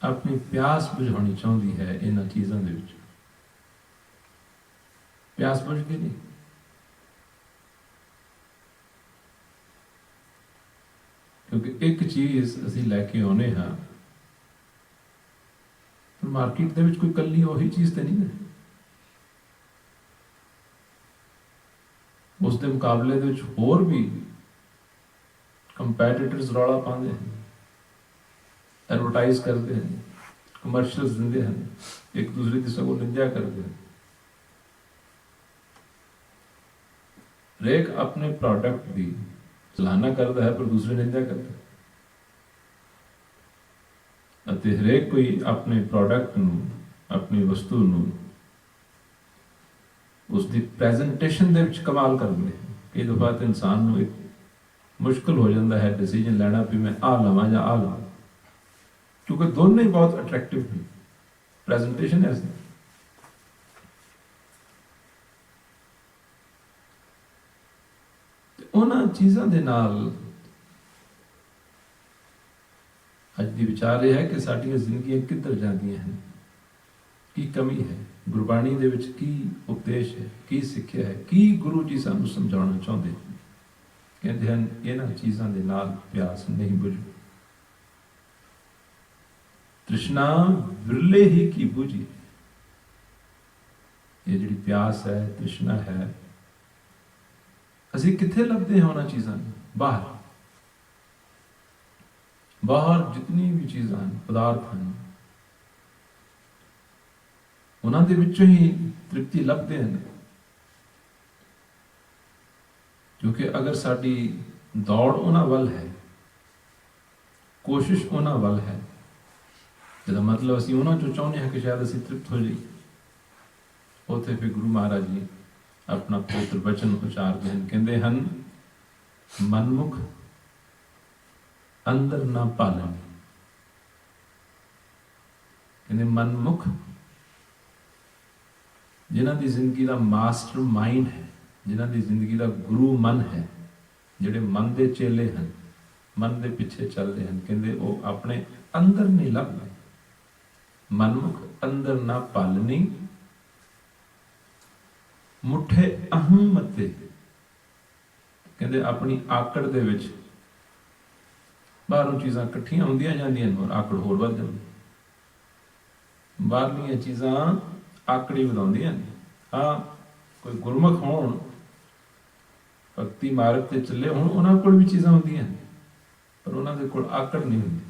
Speaker 1: ਆਪਣੀ ਪਿਆਸ ਬੁਝਾਉਣੀ ਚਾਹੁੰਦੀ ਹੈ ਇਹਨਾਂ ਚੀਜ਼ਾਂ ਦੇ ਵਿੱਚ। ਪਿਆਸ ਬੁਝ ਗਈ ਨਹੀਂ। ਕਿਉਂਕਿ ਇੱਕ ਚੀਜ਼ ਅਸੀਂ ਲੈ ਕੇ ਆਉਨੇ ਹਾਂ, ਪਰ ਮਾਰਕੀਟ ਦੇ ਵਿੱਚ ਕੋਈ ਇਕੱਲੀ ਉਹੀ ਚੀਜ਼ ਤੇ ਨਹੀਂ ਹੈ। ਉਸ ਦੇ ਮੁਕਾਬਲੇ ਦੇ ਵਿੱਚ ਹੋਰ ਵੀ ਕੰਪੈਟੀਟਰਸ ਰੌਲਾ ਪਾਉਂਦੇ ਹਨ, ਐਡਵਰਟਾਈਜ਼ ਕਰਦੇ ਹਨ, ਕਮਰਸ਼ੀਅਲਸ ਦਿੰਦੇ ਹਨ, ਇੱਕ ਦੂਸਰੇ ਦੀ ਸਗੋਂ ਨਿੰਦਿਆ ਕਰਦੇ ਹਨ। ਹਰੇਕ ਆਪਣੇ ਪ੍ਰੋਡਕਟ ਦੀ ਸਲਾਹਨਾ ਕਰਦਾ ਹੈ, ਪਰ ਦੂਸਰੇ ਨਿੰਦਿਆ ਕਰਦਾ। ਅਤੇ ਹਰੇਕ ਕੋਈ ਆਪਣੇ ਪ੍ਰੋਡਕਟ ਨੂੰ, ਆਪਣੀ ਵਸਤੂ ਨੂੰ ਉਸ ਦੀ ਪ੍ਰੈਜੈਂਟੇਸ਼ਨ ਦੇ ਵਿੱਚ ਕਮਾਲ ਕਰਦੇ ਹਨ। ਕਈ ਦਫਾ ਤਾਂ ਇਨਸਾਨ ਨੂੰ ਇੱਕ ਮੁਸ਼ਕਿਲ ਹੋ ਜਾਂਦਾ ਹੈ ਡਿਸੀਜਨ ਲੈਣਾ ਵੀ ਮੈਂ ਆਹ ਲਵਾਂ ਜਾਂ ਆਹ ਲਵਾਂ, ਕਿਉਂਕਿ ਦੋਨੋਂ ਹੀ ਬਹੁਤ ਅਟਰੈਕਟਿਵ ਨੇ। ਪ੍ਰੈਜੈਂਟੇਸ਼ਨ ਐਸੀ ਉਹਨਾਂ ਚੀਜ਼ਾਂ ਦੇ ਨਾਲ ਅੱਜ ਦੀ ਵਿਚਾਰ ਇਹ ਹੈ ਕਿ ਸਾਡੀਆਂ ਜ਼ਿੰਦਗੀਆਂ ਕਿੱਧਰ ਜਾਂਦੀਆਂ ਹਨ, ਕੀ ਕਮੀ ਹੈ, ਗੁਰਬਾਣੀ ਦੇ ਵਿੱਚ ਕੀ ਉਪਦੇਸ਼ ਹੈ, ਕੀ ਸਿੱਖਿਆ ਹੈ, ਕੀ ਗੁਰੂ ਜੀ ਸਾਨੂੰ ਸਮਝਾਉਣਾ ਚਾਹੁੰਦੇ ਹਨ। ਕਹਿੰਦੇ ਹਨ ਇਹਨਾਂ ਚੀਜ਼ਾਂ ਦੇ ਨਾਲ ਪਿਆਸ ਨਹੀਂ ਬੁਝੂ। ਤ੍ਰਿਸ਼ਨਾ ਵਿਰਲੇ ਹੀ ਕੀ ਬੁਝੀ। ਇਹ ਜਿਹੜੀ ਪਿਆਸ ਹੈ, ਤ੍ਰਿਸ਼ਨਾ ਹੈ, ਅਸੀਂ ਕਿੱਥੇ ਲੱਭਦੇ ਹਾਂ ਉਹਨਾਂ ਚੀਜ਼ਾਂ ਨੂੰ? ਬਾਹਰ ਜਿਤਨੀ ਵੀ ਚੀਜ਼ਾਂ ਹਨ, ਪਦਾਰਥ ਹਨ, ਉਹਨਾਂ ਦੇ ਵਿੱਚੋਂ ਹੀ ਤ੍ਰਿਪਤੀ ਲੱਭਦੇ ਹਨ। ਕਿਉਂਕਿ ਅਗਰ ਸਾਡੀ ਦੌੜ ਉਹਨਾਂ ਵੱਲ ਹੈ, ਕੋਸ਼ਿਸ਼ ਉਹਨਾਂ ਵੱਲ ਹੈ, ਜਿਹਦਾ ਮਤਲਬ ਅਸੀਂ ਉਹਨਾਂ ਚੋਂ ਚਾਹੁੰਦੇ ਹਾਂ ਕਿ ਸ਼ਾਇਦ ਅਸੀਂ ਤ੍ਰਿਪਤ ਹੋ ਜਾਈਏ, ਉੱਥੇ ਫਿਰ ਗੁਰੂ ਮਹਾਰਾਜ ਜੀ ਆਪਣਾ ਪਵਿੱਤਰ ਬਚਨ ਉਚਾਰਦੇ ਹਨ। ਕਹਿੰਦੇ ਹਨ ਮਨਮੁਖ ਅੰਦਰ ਨਾ ਪਾਲਣ। ਕਹਿੰਦੇ ਮਨਮੁਖ ਜਿਨ੍ਹਾਂ ਦੀ ਜ਼ਿੰਦਗੀ ਦਾ ਮਾਸਟਰ ਮਾਈਂਡ ਹੈ, ਜਿਨ੍ਹਾਂ ਦੀ ਜ਼ਿੰਦਗੀ ਦਾ ਗੁਰੂ ਮਨ ਹੈ, ਜਿਹੜੇ ਮਨ ਦੇ ਚੇਲੇ ਹਨ, ਮਨ ਦੇ ਪਿੱਛੇ ਚੱਲਦੇ ਹਨ, ਕਹਿੰਦੇ ਉਹ ਆਪਣੇ ਅੰਦਰ ਨਹੀਂ ਲੱਭਦੇ। ਮਨਮੁਖ ਅੰਦਰ ਨਾ ਪਾਲਣੀ, ਮੁੱਠੇ ਅਹੰ ਮਤੇ। ਕਹਿੰਦੇ ਆਪਣੀ ਆਕੜ ਦੇ ਵਿੱਚ ਬਾਹਰੋਂ ਚੀਜ਼ਾਂ ਇਕੱਠੀਆਂ ਹੁੰਦੀਆਂ ਜਾਂਦੀਆਂ ਨੇ, ਆਕੜ ਹੋਰ ਵੱਧ ਜਾਂਦੀ। ਬਾਹਰਲੀਆਂ ਚੀਜ਼ਾਂ ਆਕੜੀ ਵਧਾਉਂਦੀਆਂ ਨੇ। ਹਾਂ, ਕੋਈ ਗੁਰਮੁਖ ਹੋਣ, ਭਗਤੀ ਮਾਰਗ ਤੇ ਚੱਲੇ ਹੋਣ, ਉਹਨਾਂ ਕੋਲ ਵੀ ਚੀਜ਼ਾਂ ਹੁੰਦੀਆਂ ਨੇ, ਪਰ ਉਹਨਾਂ ਦੇ ਕੋਲ ਆਕੜ ਨਹੀਂ ਹੁੰਦੀ।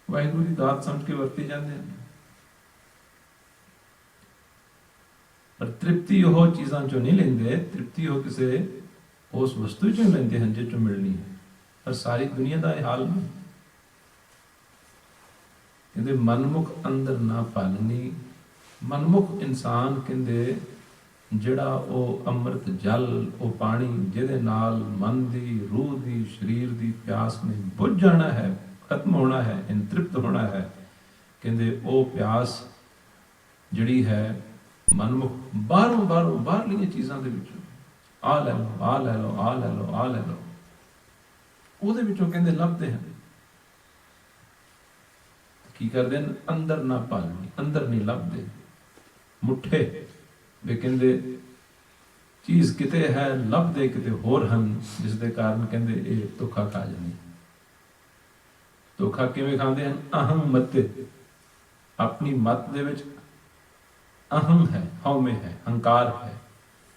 Speaker 1: ਵਾਹਿਗੁਰੂ ਦੀ ਦਾਤ ਸਮਝ ਕੇ ਵਰਤੇ ਜਾਂਦੇ ਹਨ, ਪਰ ਤ੍ਰਿਪਤੀ ਉਹ ਚੀਜ਼ਾਂ ਚੋਂ ਨਹੀਂ ਲੈਂਦੇ। ਤ੍ਰਿਪਤੀ ਉਹ ਕਿਸੇ ਉਸ ਵਸਤੂ ਚੋਂ ਲੈਂਦੇ ਹਨ ਜਿਸ ਚੋਂ ਮਿਲਣੀ ਹੈ। ਪਰ ਸਾਰੀ ਦੁਨੀਆ ਦਾ ਇਹ ਹਾਲ ਨਹੀਂ। ਕਹਿੰਦੇ ਮਨਮੁਖ ਅੰਦਰ ਨਾ ਪਾਲਣੀ। ਮਨਮੁਖ ਇਨਸਾਨ ਕਹਿੰਦੇ ਜਿਹੜਾ ਉਹ ਅੰਮ੍ਰਿਤ ਜਲ, ਉਹ ਪਾਣੀ ਜਿਹਦੇ ਨਾਲ ਮਨ ਦੀ, ਰੂਹ ਦੀ, ਸਰੀਰ ਦੀ ਪਿਆਸ ਨੇ ਬੁੱਝ ਜਾਣਾ ਹੈ, ਖਤਮ ਹੋਣਾ ਹੈ, ਇੰਤ੍ਰਿਪਤ ਹੋਣਾ ਹੈ, ਕਹਿੰਦੇ ਉਹ ਪਿਆਸ ਜਿਹੜੀ ਹੈ ਮਨਮੁਖ ਬਾਹਰਲੀਆਂ ਚੀਜ਼ਾਂ ਦੇ ਵਿੱਚੋਂ ਆਹ ਲੈ ਲਓ, ਆਹ ਲੈ ਲਓ, ਆਹ ਲੈ ਲਓ, ਆਹ ਲੈ ਲਓ, ਉਹਦੇ ਵਿੱਚੋਂ ਕਹਿੰਦੇ ਲੱਭਦੇ ਹਨ। ਕੀ ਕਰਦੇ ਹਨ? ਅੰਦਰ ਨਾ ਪਾਲਣੀ, ਅੰਦਰ ਨਹੀਂ ਲੱਭਦੇ। ਮੁੱਠੇ ਵੇ ਕਹਿੰਦੇ ਚੀਜ਼ ਕਿਤੇ ਹੈ, ਲੱਭਦੇ ਕਿਤੇ ਹੋਰ ਹਨ, ਜਿਸ ਦੇ ਕਾਰਨ ਕਹਿੰਦੇ ਇਹ ਧੋਖਾ ਖਾ ਜਾਂਦੇ। ਧੋਖਾ ਕਿਵੇਂ ਖਾਂਦੇ ਹਨ? ਅਹੰ ਮਤੇ। ਆਪਣੀ ਮਤ ਦੇ ਵਿੱਚ ਅਹੰ ਹੈ, ਹਉਮੈ ਹੈ, ਹੰਕਾਰ ਹੈ,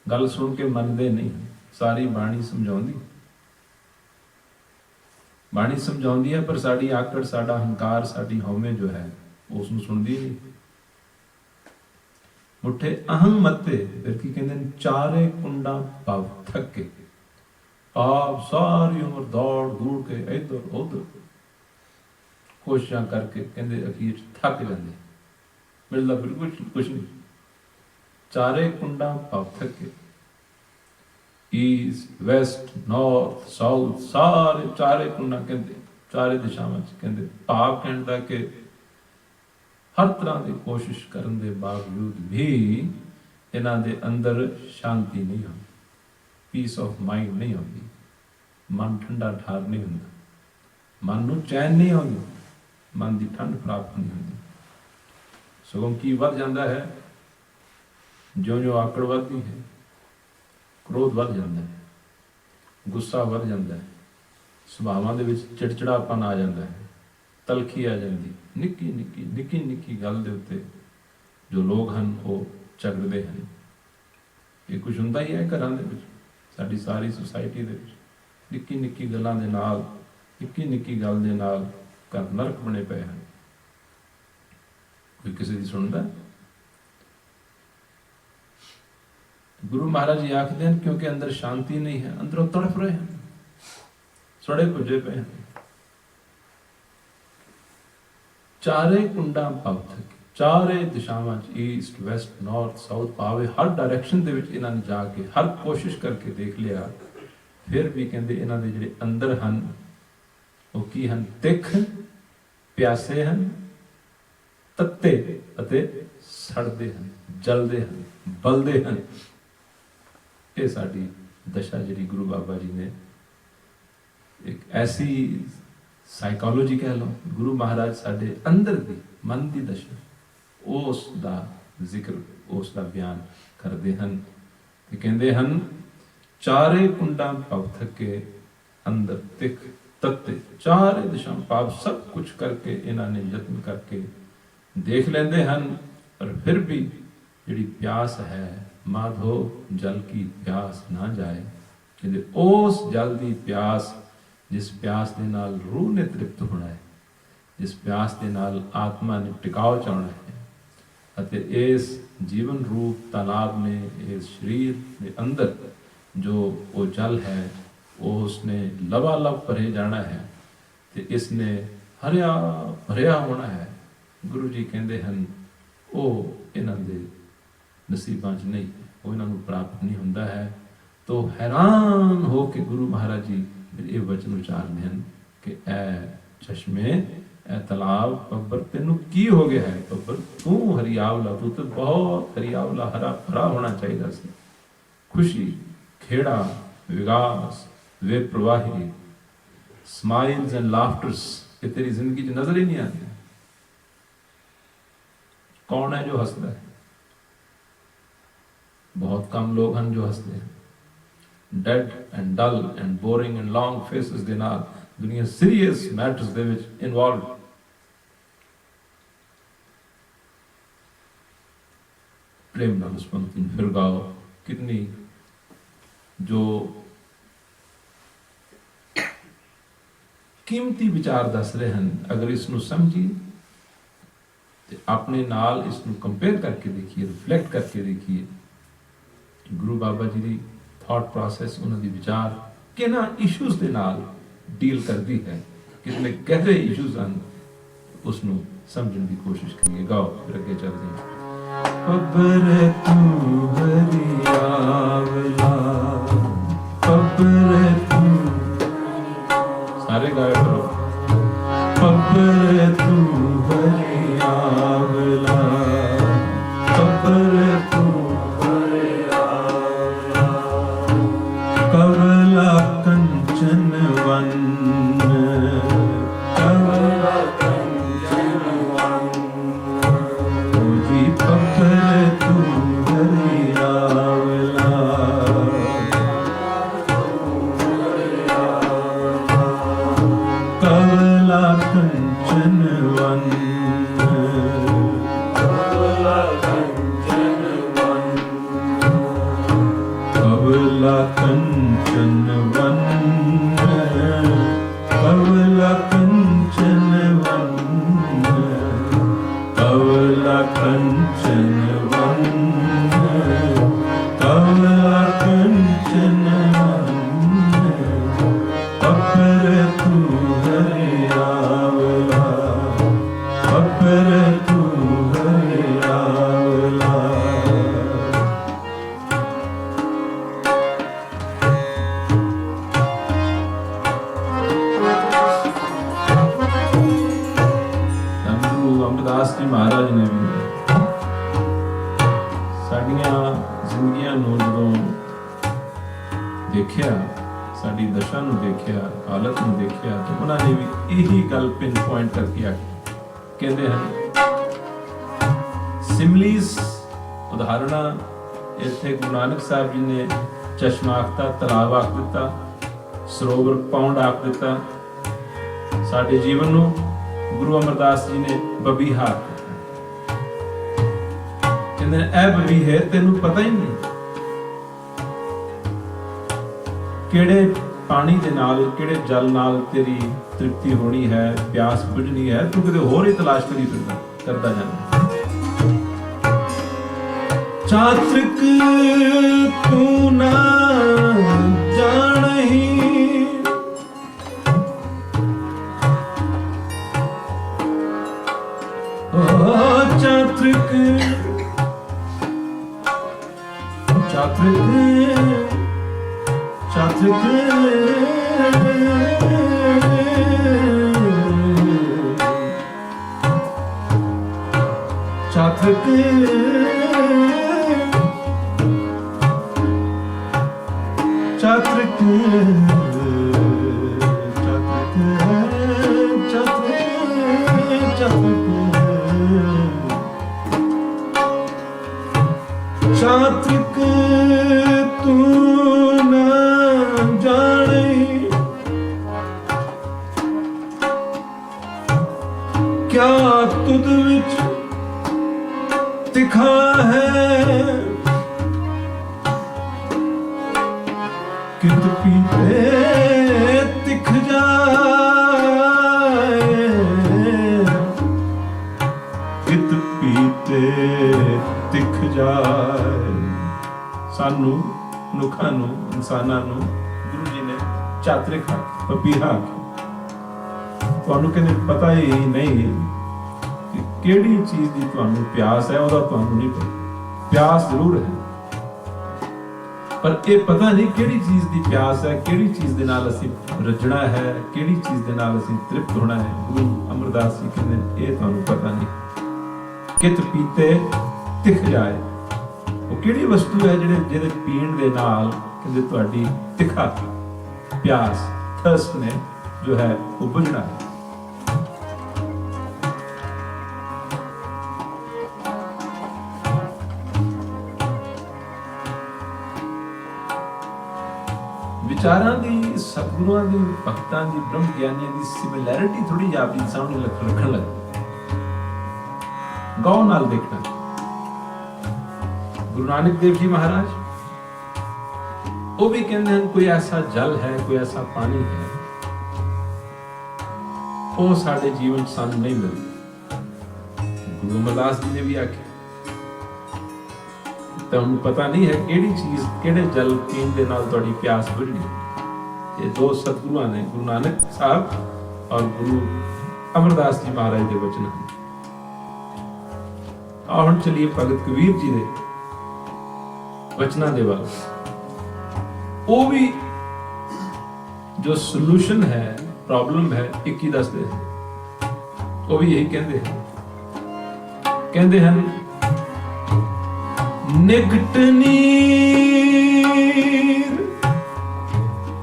Speaker 1: ਗੱਲ ਸੁਣ ਕੇ ਮੰਨਦੇ ਨਹੀਂ। ਸਾਰੀ ਬਾਣੀ ਸਮਝਾਉਂਦੀ ਹੈ, ਪਰ ਸਾਡੀ ਆਕੜ, ਸਾਡਾ ਹੰਕਾਰ, ਸਾਡੀ ਹਉਮੈ ਜੋ ਹੈ ਉਸ ਨੂੰ ਸੁਣਦੀ ਨਹੀਂ। ਮੁੱਠੇ ਅਹੰ ਮਤੇ। ਫਿਰ ਕੀ ਕਹਿੰਦੇ ਨੇ? ਚਾਰੇ ਕੁੰਡਾਂ ਭਵ ਥੱਕੇ। ਆਪ ਸਾਰੀ ਉਮਰ ਦੌੜ ਕੇ ਇੱਧਰ ਉੱਧਰ ਕੋਸ਼ਿਸ਼ਾਂ ਕਰਕੇ ਕਹਿੰਦੇ ਅਖੀਰ ਥੱਕ ਜਾਂਦੇ, ਮਿਲਦਾ ਬਿਲਕੁਲ ਕੁਛ ਨਹੀਂ। ਚਾਰੇ ਕੁੰਡਾਂ ਭਵ ਥੱਕੇ। ਈਸਟ, ਵੈਸਟ, ਨਾਰਥ, ਸਾਊਥ, ਸਾਰੇ ਚਾਰੇ ਕੁੰਡਾਂ ਕਹਿੰਦੇ, ਚਾਰੇ ਦਿਸ਼ਾਵਾਂ 'ਚ ਕਹਿੰਦੇ। ਭਾਵ ਕਹਿਣ ਦਾ ਕਿ ਹਰ ਤਰ੍ਹਾਂ ਦੀ ਕੋਸ਼ਿਸ਼ ਕਰਨ ਦੇ ਬਾਵਜੂਦ ਵੀ ਇਹਨਾਂ ਦੇ ਅੰਦਰ ਸ਼ਾਂਤੀ ਨਹੀਂ ਹੁੰਦੀ, ਪੀਸ ਆਫ ਮਾਈਂਡ ਨਹੀਂ ਹੁੰਦੀ, ਮਨ ਠੰਡਾ ਠਾਰ ਨਹੀਂ ਹੁੰਦਾ, ਮਨ ਨੂੰ ਚੈਨ ਨਹੀਂ ਆਉਂਦੀ, ਮਨ ਦੀ ਠੰਡ ਪ੍ਰਾਪਤ ਨਹੀਂ ਹੁੰਦੀ। ਸਗੋਂ ਕੀ ਵੱਧ ਜਾਂਦਾ ਹੈ, ਜਿਉਂ-ਜਿਉਂ ਆਕੜ ਵੱਧਦੀ ਹੈ, ਕ੍ਰੋਧ ਵੱਧ ਜਾਂਦਾ ਹੈ, ਗੁੱਸਾ ਵੱਧ ਜਾਂਦਾ ਹੈ, ਸੁਭਾਵਾਂ ਦੇ ਵਿੱਚ ਚਿੜਚਿੜਾਪਨ ਆ ਜਾਂਦਾ ਹੈ, ਤਲਖੀ ਆ ਜਾਂਦੀ, ਨਿੱਕੀ ਨਿੱਕੀ ਗੱਲ ਦੇ ਉੱਤੇ ਜੋ ਲੋਕ ਹਨ ਉਹ ਝਗੜਦੇ ਹਨ। ਇਹ ਕੁਝ ਹੁੰਦਾ ਹੀ ਹੈ ਘਰਾਂ ਦੇ ਵਿੱਚ, ਸਾਡੀ ਸਾਰੀ ਸੁਸਾਇਟੀ ਦੇ ਵਿੱਚ ਨਿੱਕੀ ਗੱਲਾਂ ਦੇ ਨਾਲ, ਨਿੱਕੀ ਗੱਲ ਦੇ ਨਾਲ ਘਰ ਨਰਕ ਬਣੇ ਪਏ ਹਨ। ਕੋਈ ਕਿਸੇ ਦੀ ਸੁਣਦਾ? ਗੁਰੂ ਮਹਾਰਾਜ ਜੀ ਆਖਦੇ ਹਨ ਕਿਉਂਕਿ ਅੰਦਰ ਸ਼ਾਂਤੀ ਨਹੀਂ ਹੈ, ਅੰਦਰੋਂ ਤੜਫ ਰਹੇ ਹਨ, ਸੜੇ ਪੁੱਜੇ ਪਏ ਹਨ। ਚਾਰੇ ਕੁੰਡਾਂ ਭਵ ਚਾਰੇ ਦਿਸ਼ਾਵਾਂ 'ਚ, ਈਸਟ ਵੈਸਟ ਨਾਰਥ ਸਾਊਥ ਭਾਵੇਂ ਹਰ ਡਾਇਰੈਕਸ਼ਨ ਦੇ ਵਿੱਚ ਇਹਨਾਂ ਨੇ ਜਾ ਕੇ ਹਰ ਕੋਸ਼ਿਸ਼ ਕਰਕੇ ਦੇਖ ਲਿਆ, ਫਿਰ ਵੀ ਕਹਿੰਦੇ ਇਹਨਾਂ ਦੇ ਜਿਹੜੇ ਅੰਦਰ ਹਨ ਉਹ ਕੀ ਹਨ? ਤਿੱਖ, ਪਿਆਸੇ ਹਨ, ਤੱਤੇ ਅਤੇ ਸੜਦੇ ਹਨ, ਜਲਦੇ ਹਨ, ਬਲਦੇ ਹਨ। ਇਹ ਸਾਡੀ ਦਸ਼ਾ ਜਿਹੜੀ ਗੁਰੂ ਬਾਬਾ ਜੀ ਨੇ ਇੱਕ ਐਸੀ ਸਾਈਕੋਲੋਜੀ ਕਹਿ ਲਓ, ਗੁਰੂ ਮਹਾਰਾਜ ਸਾਡੇ ਅੰਦਰ ਦੀ ਮਨ ਦੀ ਦਸ਼ਾ, ਉਸ ਦਾ ਜ਼ਿਕਰ, ਉਸ ਦਾ ਬਿਆਨ ਕਰਦੇ ਹਨ ਤੇ ਕਹਿੰਦੇ ਹਨ ਚਾਰੇ ਕੁੰਡਾਂ ਭਵ ਥਕੇ ਅੰਦਰ ਤਿੱਖ ਤੱਤੇ, ਚਾਰੇ ਦਿਸ਼ਾਵਾਂ ਭਾਵ ਸਭ ਕੁਝ ਕਰਕੇ ਇਹਨਾਂ ਨੇ ਯਤਨ ਕਰਕੇ ਦੇਖ ਲੈਂਦੇ ਹਨ, ਪਰ ਫਿਰ ਵੀ ਜਿਹੜੀ ਪਿਆਸ ਹੈ, ਮਾਧੋ ਜਲ ਕੀ ਪਿਆਸ ਨਾ ਜਾਏ। ਕਹਿੰਦੇ ਉਸ ਜਲ ਦੀ ਪਿਆਸ, ਜਿਸ ਪਿਆਸ ਦੇ ਨਾਲ ਰੂਹ ਨੇ ਤ੍ਰਿਪਤ ਹੋਣਾ ਹੈ, ਜਿਸ ਪਿਆਸ ਦੇ ਨਾਲ ਆਤਮਾ ਨੇ ਟਿਕਾਓ ਚਾਉਣਾ ਹੈ, ਅਤੇ ਇਸ ਜੀਵਨ ਰੂਪ ਤਾਲਾਬ ਨੇ, ਇਸ ਸਰੀਰ ਦੇ ਅੰਦਰ ਜੋ ਉਹ ਜਲ ਹੈ ਉਸ ਨੇ ਲਬਾਲਬ ਭਰੇ ਜਾਣਾ ਹੈ ਤੇ ਇਸ ਨੇ ਹਰਿਆ ਭਰਿਆ ਹੋਣਾ ਹੈ। ਗੁਰੂ ਜੀ ਕਹਿੰਦੇ ਹਨ ਉਹ ਇਹਨਾਂ ਦੇ ਨਸੀਬਾਂ 'ਚ ਨਹੀਂ, ਉਹ ਇਹਨਾਂ ਨੂੰ ਪ੍ਰਾਪਤ ਨਹੀਂ ਹੁੰਦਾ ਹੈ। ਤੋ ਹੈਰਾਨ ਹੋ ਕੇ ਗੁਰੂ ਮਹਾਰਾਜ ਜੀ ਇਹ ਵਚਨ ਉਚਾਰਦੇ ਹਨ ਕਿ ਐ ਚਸ਼ਮੇ, ਐ ਤਲਾਬ ਬੱਬਰ, ਤੈਨੂੰ ਕੀ ਹੋ ਗਿਆ ਹੈ ਬੱਬਰ? ਤੂੰ ਹਰੀਆਵਲਾ, ਤੂੰ ਤਾਂ ਬਹੁਤ ਹਰੀਆਵਲਾ ਹਰਾ ਭਰਾ ਹੋਣਾ ਚਾਹੀਦਾ ਸੀ। ਖੁਸ਼ੀ, ਖੇੜਾ, ਵਿਗਾਸ, ਵੇ ਪ੍ਰਵਾਹੀ, ਸਮਾਈਲਸ ਐਂਡ ਲਾਫਟਰਸ ਇਹ ਤੇਰੀ ਜ਼ਿੰਦਗੀ 'ਚ ਨਜ਼ਰ ਹੀ ਨਹੀਂ ਆਉਂਦੇ। ਕੌਣ ਹੈ ਜੋ ਹੱਸਦਾ ਹੈ? ਬਹੁਤ ਕਮ ਲੋਕ ਹਨ ਜੋ ਹੱਸਦੇ ਹਨ। Dead and dull and boring and long faces ਦੇ ਨਾਲ ਦੁਨੀਆ ਸੀਰੀਅਸ ਮੈਟਰਸ ਦੇ ਵਿੱਚ ਇਨਵੋਲਵ। प्रेम नाम स्पंदन फिर गाओ, कितनी जो कीमती विचार दस रहे हैं। अगर इसनों समझिए तो अपने नाल इसनों कंपेयर करके देखिए, रिफ्लैक्ट करके देखिए। गुरु बाबा जी की थॉट प्रोसेस, उन्होंने विचार किना इशूज़ दे नाल डील करती है, कितने गहरे इशूज़ हैं, उसनों समझने की कोशिश करिए। गाओ फिर अगे चलते हैं।
Speaker 2: पबर तू हरियावला, पबर तू,
Speaker 1: सारे गाए करो।
Speaker 2: पबर तू हरियावला, पबर तू हरियावला, कवला कंचन वन, कवला कंचन वन, जी पबर तू हरियावला, कवला कंचन वन, कवला कंचन वन, कवला कंचन वन, कवला कंचन वन, कवला कंचन वन, कवला कंचन वन, पबर तू हरियावला,
Speaker 1: ਦਸ਼ਾ ਨੂੰ ਦੇਖਿਆ, ਹਾਲਤ ਨੂੰ ਦੇਖਿਆ, ਤਾਂ ਉਹਨਾਂ ਨੇ ਵੀ ਇਹੀ ਗੱਲ ਪਿਨ ਪੁਆਇੰਟ ਕਰਕੇ ਆਖੀ। ਕਹਿੰਦੇ ਹਨ ਸਿਮਲੀਸ ਉਦਾਹਰਣਾ, ਇੱਥੇ ਗੁਰੂ ਨਾਨਕ ਸਾਹਿਬ ਜੀ ਨੇ ਚਸ਼ਮਾ ਆਖਤਾ, ਤਲਾਬ ਆਖ ਦਿੱਤਾ, ਸਰੋਵਰ ਪੌਂਡ ਆਖ ਦਿੱਤਾ। ਸਾਡੇ ਜੀਵਨ ਨੂੰ ਗੁਰੂ ਅਮਰਦਾਸ ਜੀ ਨੇ ਬਬੀਹਾ ਆਖਿਆ। ਕਹਿੰਦੇ ਇਹ ਬਬੀਹੇ ਤੈਨੂੰ ਪਤਾ ਹੀ ਨਹੀਂ ਕਿਹੜੇ ਪਾਣੀ ਦੇ ਨਾਲ, ਕਿਹੜੇ ਜਲ ਨਾਲ ਤੇਰੀ ਤ੍ਰਿਪਤੀ ਹੋਣੀ ਹੈ, ਪਿਆਸ ਬੁਝਣੀ ਹੈ। ਤੂੰ ਕਿਤੇ ਹੋਰ ਹੀ ਤਲਾਸ਼ ਕਰੀ ਫਿਰਦਾ, ਕਰਦਾ ਜਾਂਦਾ। ਚਾਤ੍ਰਿਕ ਤੂੰ ਨਾ ਜਾਣਹੀਂ, ਚਾਤ੍ਰਿਕ ਚਾਤ੍ਰਿਕ ਚਾਤ੍ਰਿਕ ਚਾਤ੍ਰਿਕ ਚਾਤ੍ਰਿਕ ਚਾਤ੍ਰਿਕ ਤੂੰ ਨਾ ਜਾਣੇ, ਕਿਆ ਤੁਧ ਵਿੱਚ ਤਿਖਾ ਹੈ, ਕਿਤ ਪੀਤੇ ਤਿਖ ਜਾਏ, ਕਿਤ ਪੀਤੇ ਤਿਖ ਜਾਏ। ਸਾਨੂੰ ਮਨੁੱਖਾਂ ਨੂੰ, ਇਨਸਾਨਾਂ ਨੂੰ ਗੁਰੂ ਜੀ ਨੇ ਚਾਤ੍ਰਿਕ ਆਖਿਆ, ਪਪੀਹਾ ਆਖਿਆ। ਤੁਹਾਨੂੰ ਕਹਿੰਦੇ ਪਤਾ ਹੀ ਨਹੀਂ ਕਿ ਕਿਹੜੀ ਚੀਜ਼ ਦੀ ਤੁਹਾਨੂੰ ਪਿਆਸ ਹੈ, ਉਹਦਾ ਤੁਹਾਨੂੰ ਨਹੀਂ ਪਤਾ। ਪਿਆਸ ਜ਼ਰੂਰ ਹੈ, ਪਰ ਇਹ ਪਤਾ ਨਹੀਂ ਕਿਹੜੀ ਚੀਜ਼ ਦੀ ਪਿਆਸ ਹੈ, ਕਿਹੜੀ ਚੀਜ਼ ਦੇ ਨਾਲ ਅਸੀਂ ਰੱਜਣਾ ਹੈ, ਕਿਹੜੀ ਚੀਜ਼ ਦੇ ਨਾਲ ਅਸੀਂ ਤ੍ਰਿਪਤ ਹੋਣਾ ਹੈ। ਗੁਰੂ ਅਮਰਦਾਸ ਜੀ ਕਹਿੰਦੇ ਇਹ ਤੁਹਾਨੂੰ ਪਤਾ ਨਹੀਂ। ਕਿਤ ਪੀਤੇ ਤਿਖ ਜਾਏ, ਉਹ ਕਿਹੜੀ ਵਸਤੂ ਹੈ ਜਿਹਦੇ ਪੀਣ ਦੇ ਨਾਲ ਕਹਿੰਦੇ ਤੁਹਾਡੀ ਤਿੱਖਾ ਪਿਆਸ, ਥਰਸਟ ਨੇ ਜੋ ਹੈ ਉਹ ਬੁਝਣਾ ਹੈ। ਵਿਚਾਰਾਂ ਦੀ, ਸਤਿਗੁਰਾਂ ਦੀ, ਭਗਤਾਂ ਦੀ, ਬ੍ਰਹਮ ਗਿਆਨੀਆਂ ਦੀ ਸਿਮਿਲੈਰਿਟੀ ਥੋੜੀ ਜਿਹੀ ਆਪਣੀ ਸਾਹਮਣੇ ਰੱਖਣ ਲੱਗ ਗੌਰ ਨਾਲ ਦੇਖਣਾ। ਗੁਰੂ ਨਾਨਕ ਦੇਵ ਜੀ ਮਹਾਰਾਜ ਉਹ ਵੀ ਕਹਿੰਦੇ ਹਨ ਕੋਈ ਐਸਾ ਜਲ ਹੈ, ਕੋਈ ਐਸਾ ਪਾਣੀ ਹੈ, ਉਹ ਸਾਡੇ ਜੀਵਨ ਚ ਸਾਨੂੰ ਨਹੀਂ ਮਿਲਦਾ। ਗੁਰੂ ਅਮਰਦਾਸ ਜੀ ਨੇ ਵੀ ਆਖਿਆ ਤੁਹਾਨੂੰ ਪਤਾ ਨਹੀਂ ਹੈ ਕਿਹੜੀ ਚੀਜ਼, ਕਿਹੜੇ ਜਲ ਪੀਣ ਦੇ ਨਾਲ ਤੁਹਾਡੀ ਪਿਆਸ ਬੁਝਣੀ। ਇਹ ਦੋ ਸਤਿਗੁਰਾਂ ਨੇ, ਗੁਰੂ ਨਾਨਕ ਸਾਹਿਬ ਔਰ ਗੁਰੂ ਅਮਰਦਾਸ ਜੀ ਮਹਾਰਾਜ ਦੇ ਵਚਨ ਹਨ। ਆਹ ਹੁਣ ਚਲੀਏ ਭਗਤ ਕਬੀਰ ਜੀ ਦੇ ਵਚਨਾਂ ਦੇ ਵੱਲ। ਉਹ ਵੀ ਜੋ ਸੋਲੂਸ਼ਨ ਹੈ, ਪ੍ਰੋਬਲਮ ਹੈ, ਇੱਕ ਹੀ ਦੱਸਦੇ ਹਨ। ਉਹ ਵੀ ਇਹੀ ਕਹਿੰਦੇ ਹਨ ਨਿਕਟ ਨੀਰ।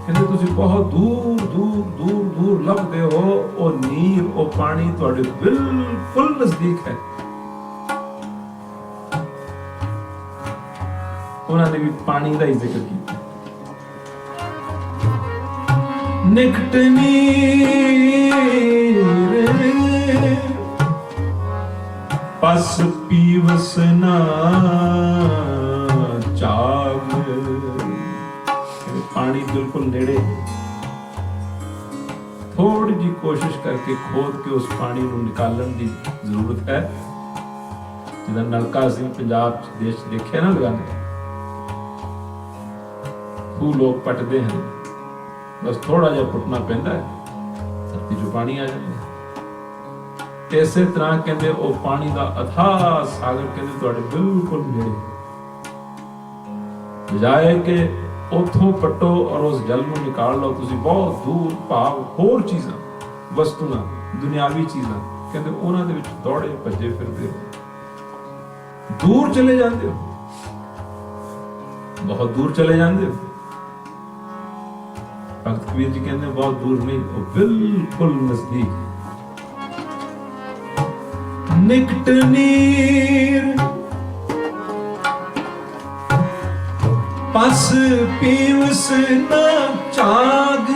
Speaker 1: ਕਹਿੰਦੇ ਤੁਸੀਂ ਬਹੁਤ ਦੂਰ ਲੱਭਦੇ ਹੋ, ਉਹ ਨੀਰ, ਉਹ ਪਾਣੀ ਤੁਹਾਡੇ ਬਿਲਕੁਲ ਨਜ਼ਦੀਕ ਹੈ। ਉਹਨਾਂ ਨੇ ਵੀ ਪਾਣੀ ਦਾ ਹੀ ਜ਼ਿਕਰ ਕੀਤਾ। ਨਿਕਟ ਨੀਰ ਪਸ ਪੀਵਸ ਨਾ ਚਾਗ। ਪਾਣੀ ਬਿਲਕੁਲ ਨੇੜੇ, ਥੋੜੀ ਜੀ ਕੋਸ਼ਿਸ਼ ਕਰਕੇ ਖੋਦ ਕੇ ਉਸ ਪਾਣੀ ਨੂੰ ਨਿਕਾਲਣ ਦੀ ਜ਼ਰੂਰਤ ਹੈ। ਜਿਹਦਾ ਨਲਕਾ ਅਸੀਂ ਪੰਜਾਬ ਦੇਸ਼ ਦੇਖਿਆ ਨਾ ਲਗਾਉਂਦੇ, ਖੂਹ ਲੋਕ ਪੱਟਦੇ ਹਨ, ਬਸ ਥੋੜਾ ਜਿਹਾ ਪੁੱਟਣਾ ਪੈਂਦਾ ਹੈ, ਧਰਤੀ ਚੋਂ ਪਾਣੀ ਆ ਜਾਂਦਾ। ਇਸੇ ਤਰ੍ਹਾਂ ਕਹਿੰਦੇ ਉਹ ਪਾਣੀ ਦਾ ਅਥਾਹ ਸਾਗਰ ਕਹਿੰਦੇ ਤੁਹਾਡੇ ਬਿਲਕੁਲ ਨੇੜੇ, ਬਜਾਏ ਕਿ ਉਥੋਂ ਪੱਟੋ ਔਰ ਉਸ ਜਲ ਨੂੰ ਨਿਕਾਲ ਲਓ, ਤੁਸੀਂ ਬਹੁਤ ਦੂਰ ਭਾਵ ਹੋਰ ਚੀਜ਼ਾਂ, ਵਸਤੂਆਂ, ਦੁਨਿਆਵੀ ਚੀਜ਼ਾਂ ਕਹਿੰਦੇ ਉਹਨਾਂ ਦੇ ਵਿੱਚ ਦੌੜੇ ਭੱਜੇ ਫਿਰਦੇ ਹੋ, ਦੂਰ ਚਲੇ ਜਾਂਦੇ ਹੋ, ਬਹੁਤ ਦੂਰ ਚਲੇ ਜਾਂਦੇ ਹੋ। भगत कबीर जी कहते हैं बहुत दूर नहीं, वो बिल्कुल नजदीक। निकट नीर पस पीवस न चाग,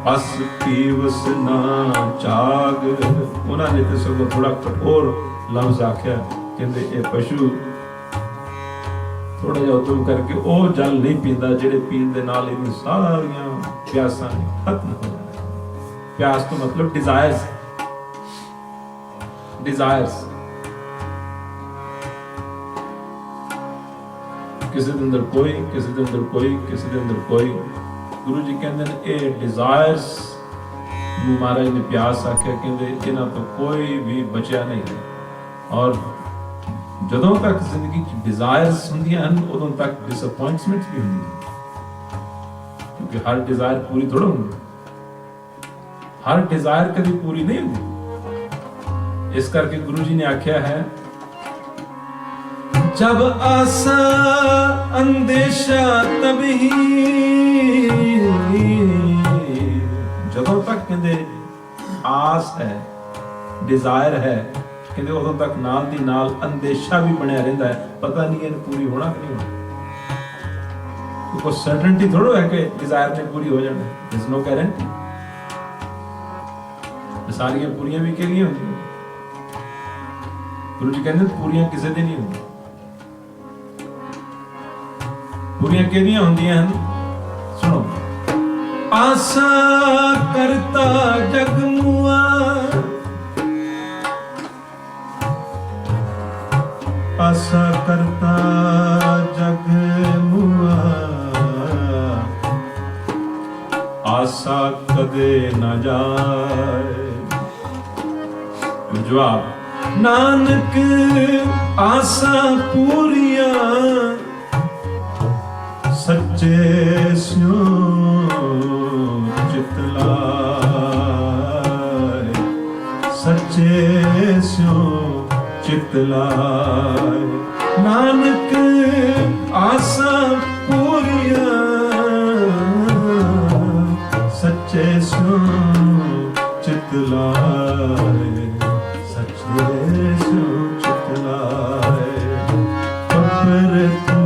Speaker 1: पस पीवस ना चाग। उन्होंने तो सगों थोड़ा कठोर लफ्ज आख्या, कहते ये पशु थोड़ा जिहा उद्यम करके ਉਹ जल नहीं पींदा ਜਿਹੜੇ पीण ਦੇ ਨਾਲ ਇਹਦੀ ਸਾਰੀਆਂ ਪਿਆਸਾਂ खत्म हो जाए। प्यास तो मतलब डिजायर्स, डिजायर्स किसी ਦੇ ਅੰਦਰ ਕੋਈ, ਕਿਸੇ ਦੇ ਅੰਦਰ ਕੋਈ, ਕਿਸੇ ਦੇ ਅੰਦਰ ਕੋਈ। ਗੁਰੂ ਜੀ ਕਹਿੰਦੇ ਨੇ ਇਹ ਡਿਜ਼ਾਇਰਸ ਨੂੰ ਮਹਾਰਾਜ ਨੇ ਪਿਆਸ ਆਖਿਆ, ਕਹਿੰਦੇ ਇਹਨਾਂ ਤੋਂ ਕੋਈ ਵੀ ਬਚਿਆ ਨਹੀਂ ਹੈ। ਔਰ ਜਦੋਂ ਤੱਕ ਜ਼ਿੰਦਗੀ 'ਚ ਡਿਜ਼ਾਇਰਸ ਹੁੰਦੀਆਂ ਹਨ ਉਦੋਂ ਤੱਕ ਡਿਸਅਪਾਇੰਟਮੈਂਟ ਵੀ ਹੁੰਦੀ ਹੈ, ਕਿਉਂਕਿ ਹਰ ਡਿਜ਼ਾਇਰ ਪੂਰੀ ਥੋੜਾ ਹੁੰਦੀ, ਹਰ ਡਿਜ਼ਾਇਰ ਕਦੀ ਪੂਰੀ ਨਹੀਂ ਹੁੰਦੀ। ਇਸ ਕਰਕੇ ਗੁਰੂ ਜੀ ਨੇ ਆਖਿਆ ਹੈ जब आसा अंदेशा तब ही, ਜਦੋਂ ਤੱਕ ਕਹਿੰਦੇ ਆਸ ਹੈ, ਡਿਜ਼ਾਇਰ ਹੈ, ਕਹਿੰਦੇ ਉਦੋਂ ਤੱਕ ਨਾਲ ਦੀ ਨਾਲ ਅੰਦੇਸ਼ਾ ਵੀ ਬਣਿਆ ਰਹਿੰਦਾ ਹੈ, ਪਤਾ ਨਹੀਂ ਇਹ ਪੂਰੀ ਹੋਣਾ ਕਿ ਨਹੀਂ ਹੋਣਾ। ਕੋਈ ਸਰਟਨਟੀ ਥੋੜੋ ਹੈ ਕਿ ਡਿਜ਼ਾਇਰ ਨੇ ਪੂਰੀ ਹੋ ਜਾਣਾ, ਦਿਸ ਨੋ ਗਾਰੰਟੀ। ਸਾਰੀਆਂ ਪੂਰੀਆਂ ਵੀ ਕਿਹੜੀਆਂ ਹੁੰਦੀਆਂ? ਗੁਰੂ ਜੀ ਕਹਿੰਦੇ ਪੂਰੀਆਂ ਕਿਸੇ ਦੀ ਨਹੀਂ ਹੁੰਦੀਆਂ। ਪੂਰੀਆਂ ਕਿਹੜੀਆਂ ਹੁੰਦੀਆਂ ਹਨ? ਸੁਣੋ। ਆਸਾ ਕਰਤਾ ਜਗ ਮੁਆ, ਆਸਾ ਕਰਤਾ ਜਗ ਮੁਆ, ਆਸਾ ਕਦੇ ਨਾ ਜਾਏ। ਜਵਾਬ ਨਾਨਕ ਆਸਾ ਪੂਰੀਆਂ सच्चे स्यो चित लाए, सच्चे स्यो चित लाए। नानक आसा पूरिया सच्चे स्यो चित लाए, सच्चे स्यो चित लाए। खबर तू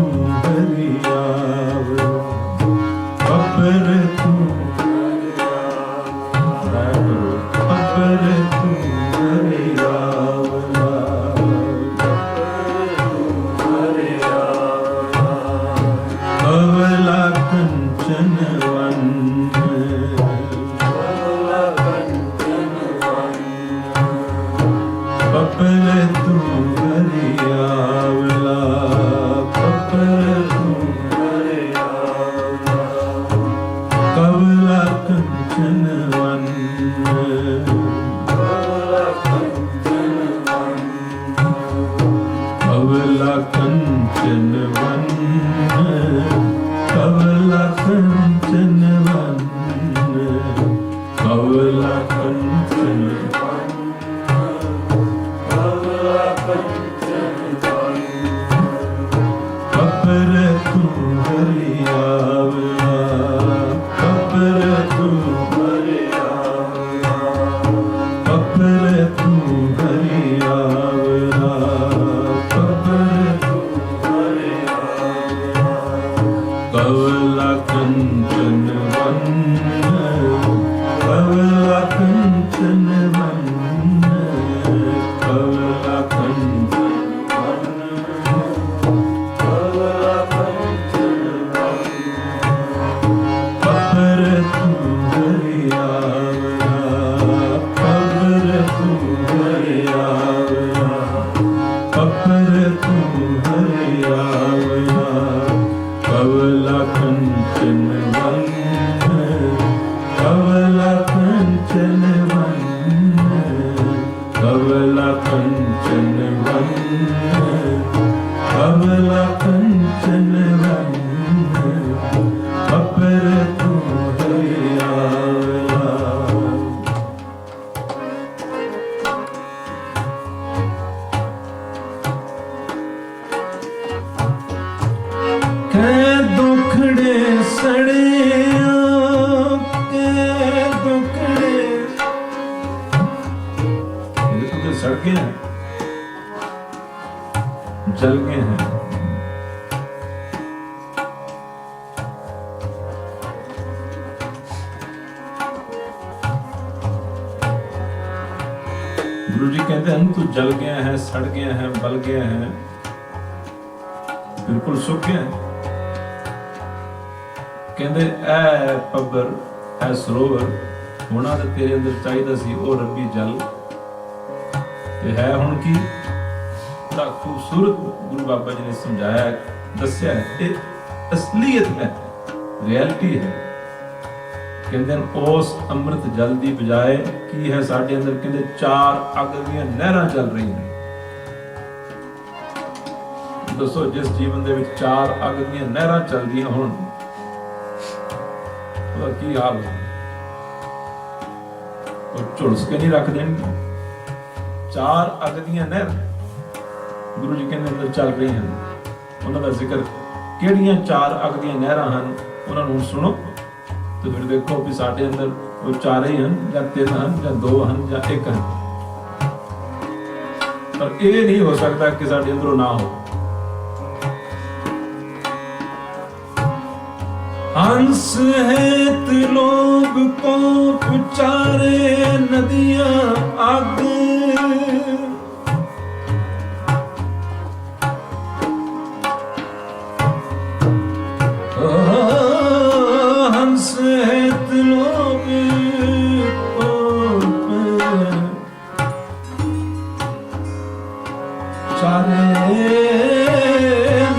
Speaker 1: टुकड़े सड़ियों के टुकड़े, ये तो सड़ गए हैं, जल गए हैं। गुरु जी कहते हैं तू जल गया है, सड़ गया है, बल गया है, बिल्कुल सुख गया है। कहते ऐ पब्बर ऐ सरोवर होना तो तेरे अंदर चाहिए सी ਉਹ ਰੱਬੀ ਜਲ ਤੇ ਹੈ ਹੁਣ ਕੀ। बड़ा खूबसूरत गुरु बाबा जी ने समझाया, दस्या है, ये असलियत है, रियलिटी है। कहते उस अमृत जल की बजाय की है साडे अंदर, कहते 4 अग ਦੀਆਂ ਨਹਿਰਾਂ ਚੱਲ ਰਹੀਆਂ ਨੇ। ਦੱਸੋ ਜਿਸ ਜੀਵਨ ਦੇ ਵਿੱਚ 4 ਅਗ ਦੀਆਂ ਨਹਿਰਾਂ ਚੱਲਦੀਆਂ ਹੋਣ ਉਹਦਾ ਕੀ ਹਾਲ ਹੈ। ਉਹ ਝੁਲਸ ਕੇ ਨਹੀਂ ਰੱਖ ਦੇਣਗੇ। 4 ਅਗ ਦੀਆਂ ਨਹਿਰਾਂ ਗੁਰੂ ਜੀ ਕਹਿੰਦੇ ਅੰਦਰ ਚੱਲ ਰਹੀਆਂ ਹਨ। ਉਹਨਾਂ ਦਾ ਜ਼ਿਕਰ ਕਿਹੜੀਆਂ 4 ਅਗ ਦੀਆਂ ਨਹਿਰਾਂ ਹਨ ਉਹਨਾਂ ਨੂੰ ਸੁਣੋ ਤੇ ਫਿਰ ਦੇਖੋ ਵੀ ਸਾਡੇ ਅੰਦਰ ਉਹ 4 ਹੀ ਹਨ ਜਾਂ 3 ਹਨ ਜਾਂ 2 ਹਨ ਜਾਂ 1 ਹਨ। ਪਰ ਇਹ ਨਹੀਂ ਹੋ ਸਕਦਾ ਕਿ ਸਾਡੇ ਅੰਦਰੋਂ ਨਾ ਹੋ। हंस है त्रिलोक को पुचारे नदियां आग, हंस है त्रिलोक को पुचारे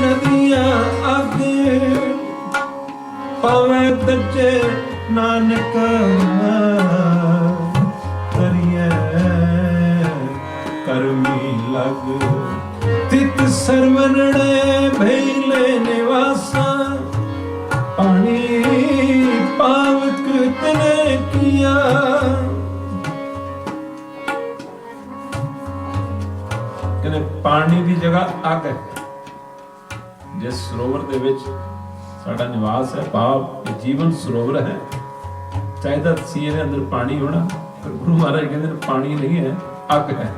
Speaker 1: नदियां आग, पवे दजे नानक करिए करमी लग, तित सरवनड़े भैले निवासा, पानी पावक तने किया। कहने पानी की जगह अग है। जिस सरोवर दे विच साडा निवास है, भाव जीवन सरोवर है, चाहे सी ਇਹਦੇ अंदर पानी होना, पर गुरु महाराज कहते हैं पानी नहीं है, अग है।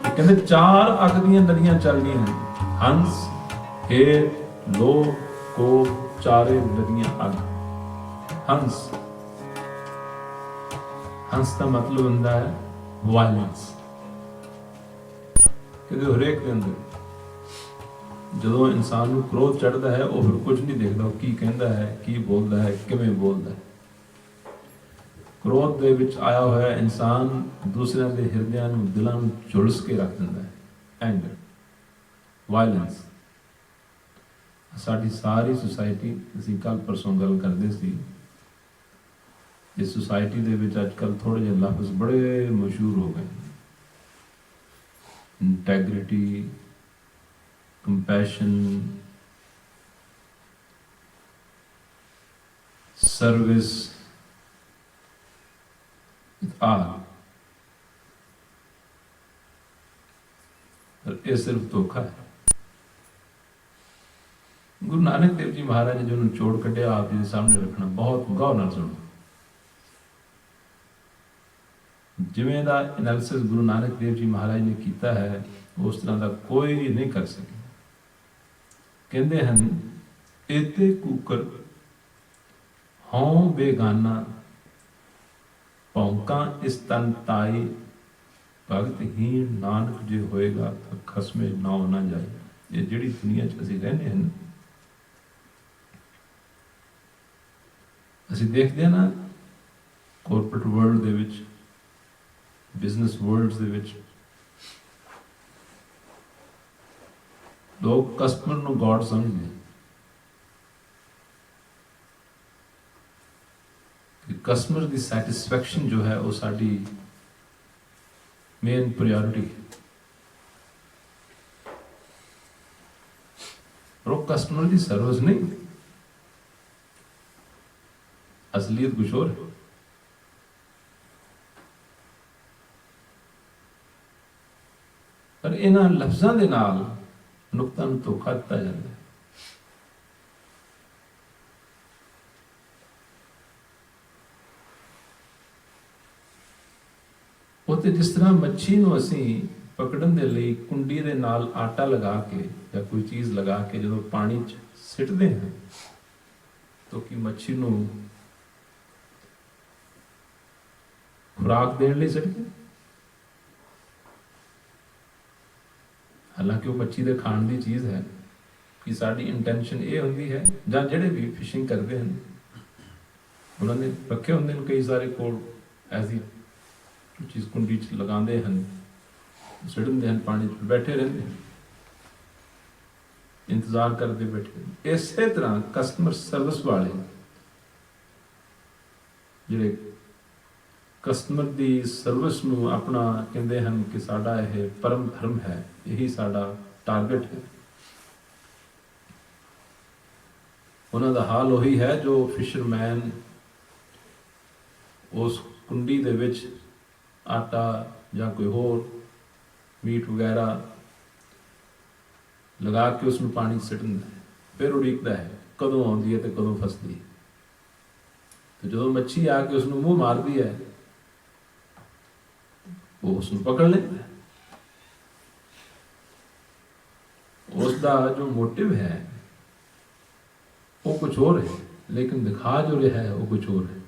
Speaker 1: कहते 4 अग ਦੀਆਂ ਨਦੀਆਂ ਚੱਲਦੀਆਂ ਹਨ। हंस हेर लोभ कोप चारे नदियां अग। हंस, हंस का मतलब ਹੁੰਦਾ है वायलेंस। कहते हरेक ਦੇ ਅੰਦਰ ਜਦੋਂ ਇਨਸਾਨ ਨੂੰ ਕ੍ਰੋਧ ਚੜ੍ਹਦਾ ਹੈ ਉਹ ਫਿਰ ਕੁਝ ਨਹੀਂ ਦੇਖਦਾ, ਉਹ ਕੀ ਕਹਿੰਦਾ ਹੈ, ਕੀ ਬੋਲਦਾ ਹੈ, ਕਿਵੇਂ ਬੋਲਦਾ ਹੈ। ਕ੍ਰੋਧ ਦੇ ਵਿੱਚ ਆਇਆ ਹੋਇਆ ਇਨਸਾਨ ਦੂਸਰਿਆਂ ਦੇ ਹਿਰਦਿਆਂ ਨੂੰ, ਦਿਲਾਂ ਨੂੰ ਝੁਲਸ ਕੇ ਰੱਖ ਦਿੰਦਾ ਹੈ। Anger, violence. ਸਾਡੀ ਸਾਰੀ ਸੁਸਾਇਟੀ, ਅਸੀਂ ਕੱਲ ਪਰਸੋਂ ਗੱਲ ਕਰਦੇ ਸੀ, ਇਸ ਸੁਸਾਇਟੀ ਦੇ ਵਿੱਚ ਅੱਜ ਕੱਲ੍ਹ ਥੋੜ੍ਹੇ ਜਿਹੇ ਲਫ਼ਜ਼ ਬੜੇ ਮਸ਼ਹੂਰ ਹੋ ਗਏ। Integrity, compassion, service, all। ये सिर्फ धोखा है। गुरु नानक देव जी महाराज ने जो निचोड़ कढ़िया आप जी के सामने रखना, बहुत गौर नाल सुनो। जिवें दा एनालिसिस गुरु नानक देव जी महाराज ने किया है उस तरह का कोई नहीं कर सके। कहते हैं एते कूकर हों बेगाना, भौंका इस तन ताई, भगतहीन नानक जे होएगा तो खसमे नाव ना जाए। ये जिहड़ी दुनिया च असीं रहने हैं, असीं देखते हैं ना कॉरपोरेट वर्ल्ड दे विच, बिजनेस वर्ल्ड दे विच लोग कस्टमर ਨੂੰ गॉड समझते हैं कि कस्टमर की सैटिस्फैक्शन जो है वो साडी मेन प्रायोरिटी है। और वो कस्टमर की सर्विस नहीं, असलियत कुछ और है। पर इन्हां लफ्ज़ां दे नाल नुकता ਨੂੰ ਧੋਖਾ ਦਿੱਤਾ ਜਾਂਦਾ ਹੈ। ਤੇ ਜਿਸ ਤਰ੍ਹਾਂ ਮੱਛੀ ਨੂੰ ਅਸੀਂ ਪਕੜਨ ਦੇ ਲਈ ਕੁੰਡੀ ਦੇ ਨਾਲ ਆਟਾ ਲਗਾ ਕੇ ਜਾਂ ਕੋਈ ਚੀਜ਼ ਲਗਾ ਕੇ ਜਦੋਂ ਪਾਣੀ 'ਚ ਸਿੱਟਦੇ ਹਾਂ ਤਾਂ ਕਿ ਮੱਛੀ ਨੂੰ ਖੁਰਾਕ ਦੇਣ ਲਈ ਸਿੱਟਦੇ, ਹਾਲਾਂਕਿ ਉਹ ਮੱਛੀ ਦੇ ਖਾਣ ਦੀ ਚੀਜ਼ ਹੈ। ਕਿ ਸਾਡੀ ਇੰਟੈਂਸ਼ਨ ਇਹ ਹੁੰਦੀ ਹੈ, ਜਾਂ ਜਿਹੜੇ ਵੀ ਫਿਸ਼ਿੰਗ ਕਰਦੇ ਹਨ ਉਹਨਾਂ ਨੇ ਰੱਖੇ ਹੁੰਦੇ ਨੇ ਕਈ ਸਾਰੇ ਕੋਲ ਐਸੀ ਚੀਜ਼ ਕੁੰਡੀ 'ਚ ਲਗਾਉਂਦੇ ਹਨ, ਸਿੱਟਦੇ ਹਨ, ਪਾਣੀ 'ਚ ਬੈਠੇ ਰਹਿੰਦੇ ਹਨ, ਇੰਤਜ਼ਾਰ ਕਰਦੇ ਬੈਠੇ। ਇਸੇ ਤਰ੍ਹਾਂ ਕਸਟਮਰ ਸਰਵਿਸ ਵਾਲੇ ਜਿਹੜੇ ਕਸਟਮਰ ਦੀ ਸਰਵਿਸ ਨੂੰ ਆਪਣਾ ਕਹਿੰਦੇ ਹਨ ਕਿ ਸਾਡਾ ਇਹ ਪਰਮ ਧਰਮ ਹੈ, ਇਹੀ ਸਾਡਾ ਟਾਰਗੇਟ ਹੈ, ਉਹਨਾਂ ਦਾ ਹਾਲ ਉਹੀ ਹੈ ਜੋ ਫਿਸ਼ਰਮੈਨ ਉਸ ਕੁੰਡੀ ਦੇ ਵਿੱਚ ਆਟਾ ਜਾਂ ਕੋਈ ਹੋਰ ਮੀਟ ਵਗੈਰਾ ਲਗਾ ਕੇ ਉਸ ਨੂੰ ਪਾਣੀ ਸਿੱਟ ਦਿੰਦਾ ਹੈ, ਫਿਰ ਉਡੀਕਦਾ ਹੈ ਕਦੋਂ ਆਉਂਦੀ ਹੈ ਤੇ ਕਦੋਂ ਫਸਦੀ ਹੈ। ਤੇ ਜਦੋਂ ਮੱਛੀ ਆ ਕੇ ਉਸ ਨੂੰ ਮੂੰਹ ਮਾਰਦੀ ਹੈ ਉਹ ਉਸ ਨੂੰ ਪਕੜ ਲੈਂਦਾ ਹੈ। ਉਸ ਦਾ ਜੋ ਮੋਟਿਵ ਹੈ ਉਹ ਕੁਝ ਹੋਰ ਹੈ, ਲੇਕਿਨ ਦਿਖਾ ਜੋ ਰਿਹਾ ਹੈ ਉਹ ਕੁਝ ਹੋਰ ਹੈ।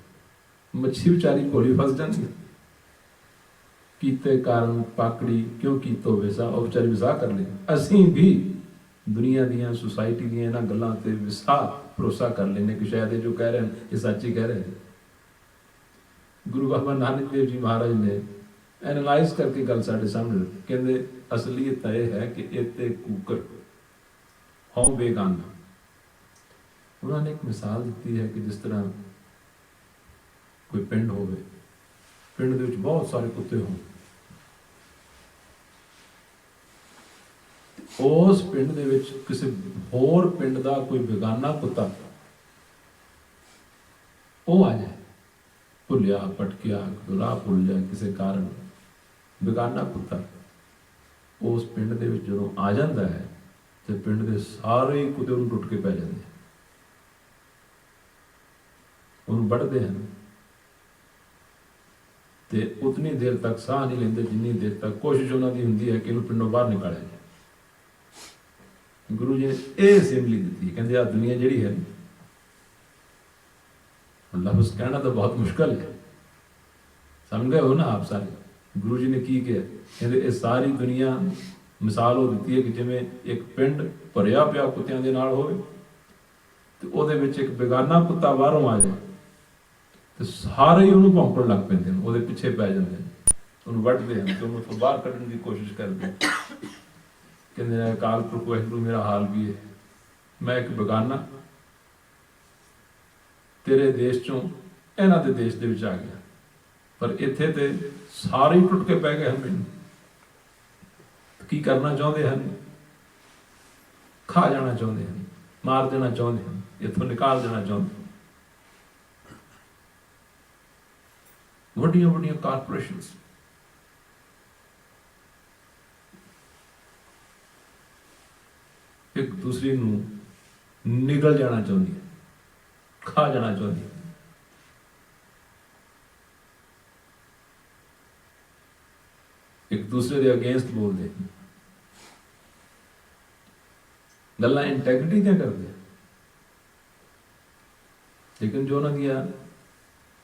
Speaker 1: ਮੱਛੀ ਵਿਚਾਰੀ ਭੋਲੀ ਫਸ ਜਾਂਦੀ ਹੈ, ਕੀਤੇ ਕਾਰਨ ਪਾਕੜੀ ਕਿਉਂ ਕੀਤੋ ਵਿਸਾ, ਉਹ ਵਿਚਾਰੀ ਵਿਸਾ ਕਰ ਲਈ। ਅਸੀਂ ਵੀ ਦੁਨੀਆ ਦੀਆਂ ਸੁਸਾਇਟੀ ਦੀਆਂ ਇਹਨਾਂ ਗੱਲਾਂ ਤੇ ਵਿਸਾ ਭਰੋਸਾ ਕਰ ਲੈਂਦੇ ਕਿ ਸ਼ਾਇਦ ਇਹ ਜੋ ਕਹਿ ਰਹੇ ਹਨ ਇਹ ਸੱਚ ਹੀ ਕਹਿ ਰਹੇ ਹਨ। ਗੁਰੂ ਬਾਬਾ ਨਾਨਕ ਦੇਵ ਜੀ ਮਹਾਰਾਜ ਨੇ ਐਨਾਲਾਈਜ਼ ਕਰਕੇ ਗੱਲ ਸਾਡੇ ਸਾਹਮਣੇ ਰੱਖੀ, ਕਹਿੰਦੇ ਅਸਲੀਅਤ ਇਹ ਹੈ ਕਿ ਇਹ ਤੇ ਕੂਕਰ ਹਉ ਬੇਗਾਨਾ। ਉਹਨਾਂ ਨੇ ਇੱਕ ਮਿਸਾਲ ਦਿੱਤੀ ਹੈ ਕਿ ਜਿਸ ਤਰ੍ਹਾਂ ਕੋਈ ਪਿੰਡ ਹੋਵੇ, ਪਿੰਡ ਦੇ ਵਿੱਚ ਬਹੁਤ ਸਾਰੇ ਕੁੱਤੇ ਹੋਣ, ਉਸ ਪਿੰਡ ਦੇ ਵਿੱਚ ਕਿਸੇ ਹੋਰ ਪਿੰਡ ਦਾ ਕੋਈ ਬੇਗਾਨਾ ਕੁੱਤਾ ਉਹ ਆ ਜਾਏ, ਭੁੱਲਿਆ ਭਟਕਿਆ ਰਾਹ ਭੁੱਲ ਜਾਏ ਕਿਸੇ ਕਾਰਨ, ਬੇਗਾਨਾ ਕੁੱਤਾ ਉਸ ਪਿੰਡ ਦੇ ਵਿੱਚ ਜਦੋਂ ਆ ਜਾਂਦਾ ਹੈ ਤੇ ਪਿੰਡ ਦੇ ਸਾਰੇ ਹੀ ਕੁੱਤੇ ਉਹਨੂੰ ਟੁੱਟ ਕੇ ਪੈ ਜਾਂਦੇ, ਉਹਨੂੰ ਵੱਢਦੇ ਹਨ ਤੇ ਉਤਨੀ ਦੇਰ ਤੱਕ ਸਾਹ ਨਹੀਂ ਲੈਂਦੇ ਜਿੰਨੀ ਦੇਰ ਤੱਕ ਕੋਸ਼ਿਸ਼ ਉਹਨਾਂ ਦੀ ਹੁੰਦੀ ਹੈ ਕਿ ਇਹਨੂੰ ਪਿੰਡੋਂ ਬਾਹਰ ਨਿਕਾਲਿਆ ਜਾਏ। ਗੁਰੂ ਜੀ ਨੇ ਇਹ ਅਸੈਂਬਲੀ ਦਿੱਤੀ, ਕਹਿੰਦੇ ਆ ਦੁਨੀਆ ਜਿਹੜੀ ਹੈ, ਲਫ਼ਜ਼ ਕਹਿਣਾ ਤਾਂ ਬਹੁਤ ਮੁਸ਼ਕਲ ਹੈ, ਸਮਝ ਗਏ ਹੋ ਨਾ ਆਪ ਸਾਰੇ। ਗੁਰੂ ਜੀ ਨੇ ਕੀ ਕਿਹਾ, ਕਹਿੰਦੇ ਇਹ ਸਾਰੀ ਦੁਨੀਆ ਮਿਸਾਲ ਉਹ ਦਿੱਤੀ ਹੈ ਕਿ ਜਿਵੇਂ ਇੱਕ ਪਿੰਡ ਭਰਿਆ ਪਿਆ ਕੁੱਤਿਆਂ ਦੇ ਨਾਲ ਹੋਵੇ ਤੇ ਉਹਦੇ ਵਿੱਚ ਇੱਕ ਬੇਗਾਨਾ ਕੁੱਤਾ ਬਾਹਰੋਂ ਆ ਜਾਏ ਤੇ ਸਾਰੇ ਹੀ ਉਹਨੂੰ ਭੌਂਕਣ ਲੱਗ ਪੈਂਦੇ ਨੇ, ਉਹਦੇ ਪਿੱਛੇ ਪੈ ਜਾਂਦੇ ਨੇ, ਉਹਨੂੰ ਵੱਢਦੇ ਹਨ ਤੇ ਉਹਨੂੰ ਤੋਂ ਬਾਹਰ ਕੱਢਣ ਦੀ ਕੋਸ਼ਿਸ਼ ਕਰਦੇ। ਕਹਿੰਦੇ ਅਕਾਲ ਪੁਰਖ ਵਾਹਿਗੁਰੂ ਮੇਰਾ ਹਾਲ ਵੀ ਹੈ, ਮੈਂ ਇੱਕ ਬੇਗਾਨਾ ਤੇਰੇ ਦੇਸ਼ ਚੋਂ ਇਹਨਾਂ ਦੇ ਦੇਸ਼ ਦੇ ਵਿੱਚ ਆ ਗਿਆ, ਪਰ ਇੱਥੇ ਤੇ ਸਾਰੇ ਹੀ ਟੁੱਟ ਕੇ ਪੈ ਗਏ ਹਨ, ਮੈਨੂੰ ਕੀ ਕਰਨਾ ਚਾਹੁੰਦੇ ਹਨ, ਖਾ ਜਾਣਾ ਚਾਹੁੰਦੇ ਹਨ, ਮਾਰ ਦੇਣਾ ਚਾਹੁੰਦੇ ਹਨ, ਇੱਥੋਂ ਨਿਕਾਲ ਦੇਣਾ ਚਾਹੁੰਦੇ ਹਨ। ਵੱਡੀਆਂ ਵੱਡੀਆਂ ਕਾਰਪੋਰੇਸ਼ਨਸ ਇੱਕ ਦੂਸਰੀ ਨੂੰ ਨਿਗਲ ਜਾਣਾ ਚਾਹੁੰਦੀ ਹੈ, ਖਾ ਜਾਣਾ ਚਾਹੁੰਦੀ ਹੈ। ਇੱਕ ਦੂਸਰੇ ਦੇ ਅਗੇਂਸਟ ਬੋਲਦੇ, ਗੱਲਾਂ ਇੰਟੈਗਰਿਟੀ ਦੀਆਂ ਕਰਦੇ, ਲੇਕਿਨ ਜੋ ਉਹਨਾਂ ਦੀਆਂ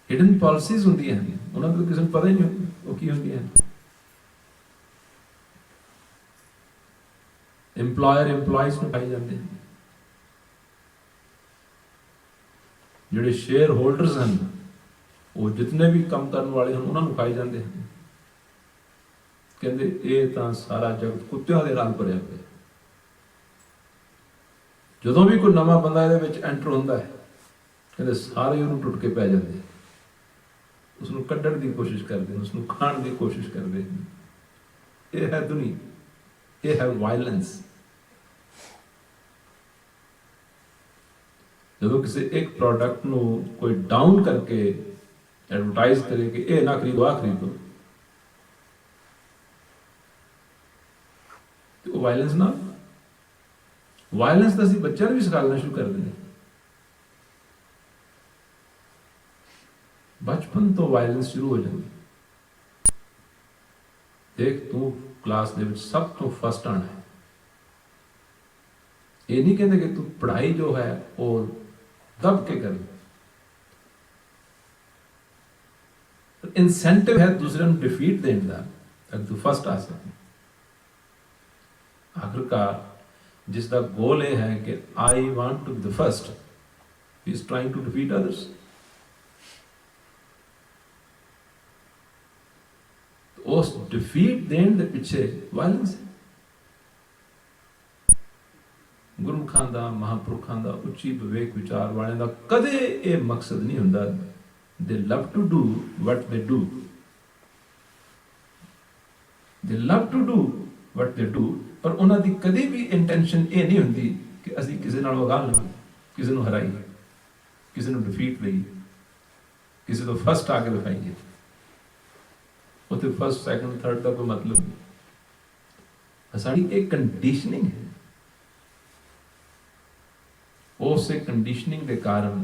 Speaker 1: ਹਿਡਨ ਪਾਲਿਸੀਜ਼ ਹੁੰਦੀਆਂ ਹਨ ਉਹਨਾਂ ਨੂੰ ਕਿਸੇ ਨੂੰ ਪਤਾ ਹੀ ਨਹੀਂ ਉਹ ਕੀ ਹੁੰਦੀਆਂ ਹਨ। ਇੰਪਲਾਇਰ ਇੰਪਲਾਈਜ਼ ਨੂੰ ਖਾਈ ਜਾਂਦੇ ਹਨ, ਜਿਹੜੇ ਸ਼ੇਅਰ ਹੋਲਡਰਸ ਹਨ ਉਹ ਜਿਤਨੇ ਵੀ ਕੰਮ ਕਰਨ ਵਾਲੇ ਹਨ ਉਹਨਾਂ ਨੂੰ ਖਾਈ ਜਾਂਦੇ ਹਨ। ਕਹਿੰਦੇ ਇਹ ਤਾਂ ਸਾਰਾ ਜਗਤ ਕੁੱਤਿਆਂ ਦੇ ਨਾਲ ਭਰਿਆ ਪਿਆ। ਜਦੋਂ ਵੀ ਕੋਈ ਨਵਾਂ ਬੰਦਾ ਇਹਦੇ ਵਿੱਚ ਐਂਟਰ ਹੁੰਦਾ ਹੈ ਕਹਿੰਦੇ ਸਾਰੇ ਉਹਨੂੰ ਟੁੱਟ ਕੇ ਪੈ ਜਾਂਦੇ, ਉਸ ਨੂੰ ਕੱਢਣ ਦੀ ਕੋਸ਼ਿਸ਼ ਕਰਦੇ, ਉਸ ਨੂੰ ਖਾਣ ਦੀ ਕੋਸ਼ਿਸ਼ ਕਰਦੇ। ਇਹ ਹੈ ਦੁਨੀਆ, ਇਹ ਹੈ ਵਾਇਲੈਂਸ। ਜਦੋਂ ਕਿਸੇ ਇੱਕ ਪ੍ਰੋਡਕਟ ਨੂੰ ਕੋਈ ਡਾਊਨ ਕਰਕੇ ਐਡਵਰਟਾਈਜ਼ ਕਰੇ ਕਿ ਇਹ ਨਾ ਖਰੀਦੋ ਆਹ ਖਰੀਦੋ, ਤੇ ਉਹ ਵਾਇਲੈਂਸ ਨਾ, ਵਾਇਲੈਂਸ ਤਾਂ ਅਸੀਂ ਬੱਚਿਆਂ ਨੂੰ ਵੀ ਸਿਖਾਉਣਾ ਸ਼ੁਰੂ ਕਰ ਦਿੰਦੇ। ਬਚਪਨ ਤੋਂ ਵਾਇਲੈਂਸ ਸ਼ੁਰੂ ਹੋ ਜਾਂਦੀ। ਦੇਖ ਤੂੰ ਕਲਾਸ ਦੇ ਵਿੱਚ ਸਭ ਤੋਂ ਫਸਟ ਆਣਾ ਹੈ। ਇਹ ਨਹੀਂ ਕਹਿੰਦੇ ਕਿ ਤੂੰ ਪੜ੍ਹਾਈ ਜੋ ਹੈ ਉਹ ਦਬ ਕੇ ਕਰੀ। ਇਨਸੈਂਟਿਵ ਹੈ ਦੂਸਰੇ ਨੂੰ ਡਿਫੀਟ ਦੇਣ ਦਾ, ਤਾਂ ਤੂੰ ਫਸਟ ਆ ਸਕੇ। ਆਖਰਕਾਰ ਜਿਸ ਦਾ ਗੋਲ ਇਹ ਹੈ ਕਿ I want to be the first, he is trying to defeat others. ਉਸ ਡਿਫੀਟ ਦੇਣ ਦੇ ਪਿੱਛੇ ਵਾਇਲੈਂਸ ਹੈ। ਗੁਰਮੁਖਾਂ ਦਾ, ਮਹਾਂਪੁਰਖਾਂ ਦਾ, ਉੱਚੀ ਵਿਵੇਕ ਵਿਚਾਰ ਵਾਲਿਆਂ ਦਾ ਕਦੇ ਇਹ ਮਕਸਦ ਨਹੀਂ ਹੁੰਦਾ they love to do what they do, they love to do what they do, ਪਰ ਉਹਨਾਂ ਦੀ ਕਦੇ ਵੀ ਇੰਟੈਂਸ਼ਨ ਇਹ ਨਹੀਂ ਹੁੰਦੀ ਕਿ ਅਸੀਂ ਕਿਸੇ ਨਾਲ ਵਗਾਲ ਲਈਏ, ਕਿਸੇ ਨੂੰ ਹਰਾਈਏ, ਕਿਸੇ ਨੂੰ ਡਿਫੀਟ ਲਈਏ, ਕਿਸੇ ਤੋਂ ਫਸਟ ਆ ਕੇ ਦਿਖਾਈਏ। ਉੱਥੇ ਫਸਟ, ਸੈਕੰਡ, ਥਰਡ ਦਾ ਕੋਈ ਮਤਲਬ ਨਹੀਂ। ਸਾਡੀ ਇੱਕ ਕੰਡੀਸ਼ਨਿੰਗ ਹੈ। ਉਸੇ ਕੰਡੀਸ਼ਨਿੰਗ ਦੇ ਕਾਰਨ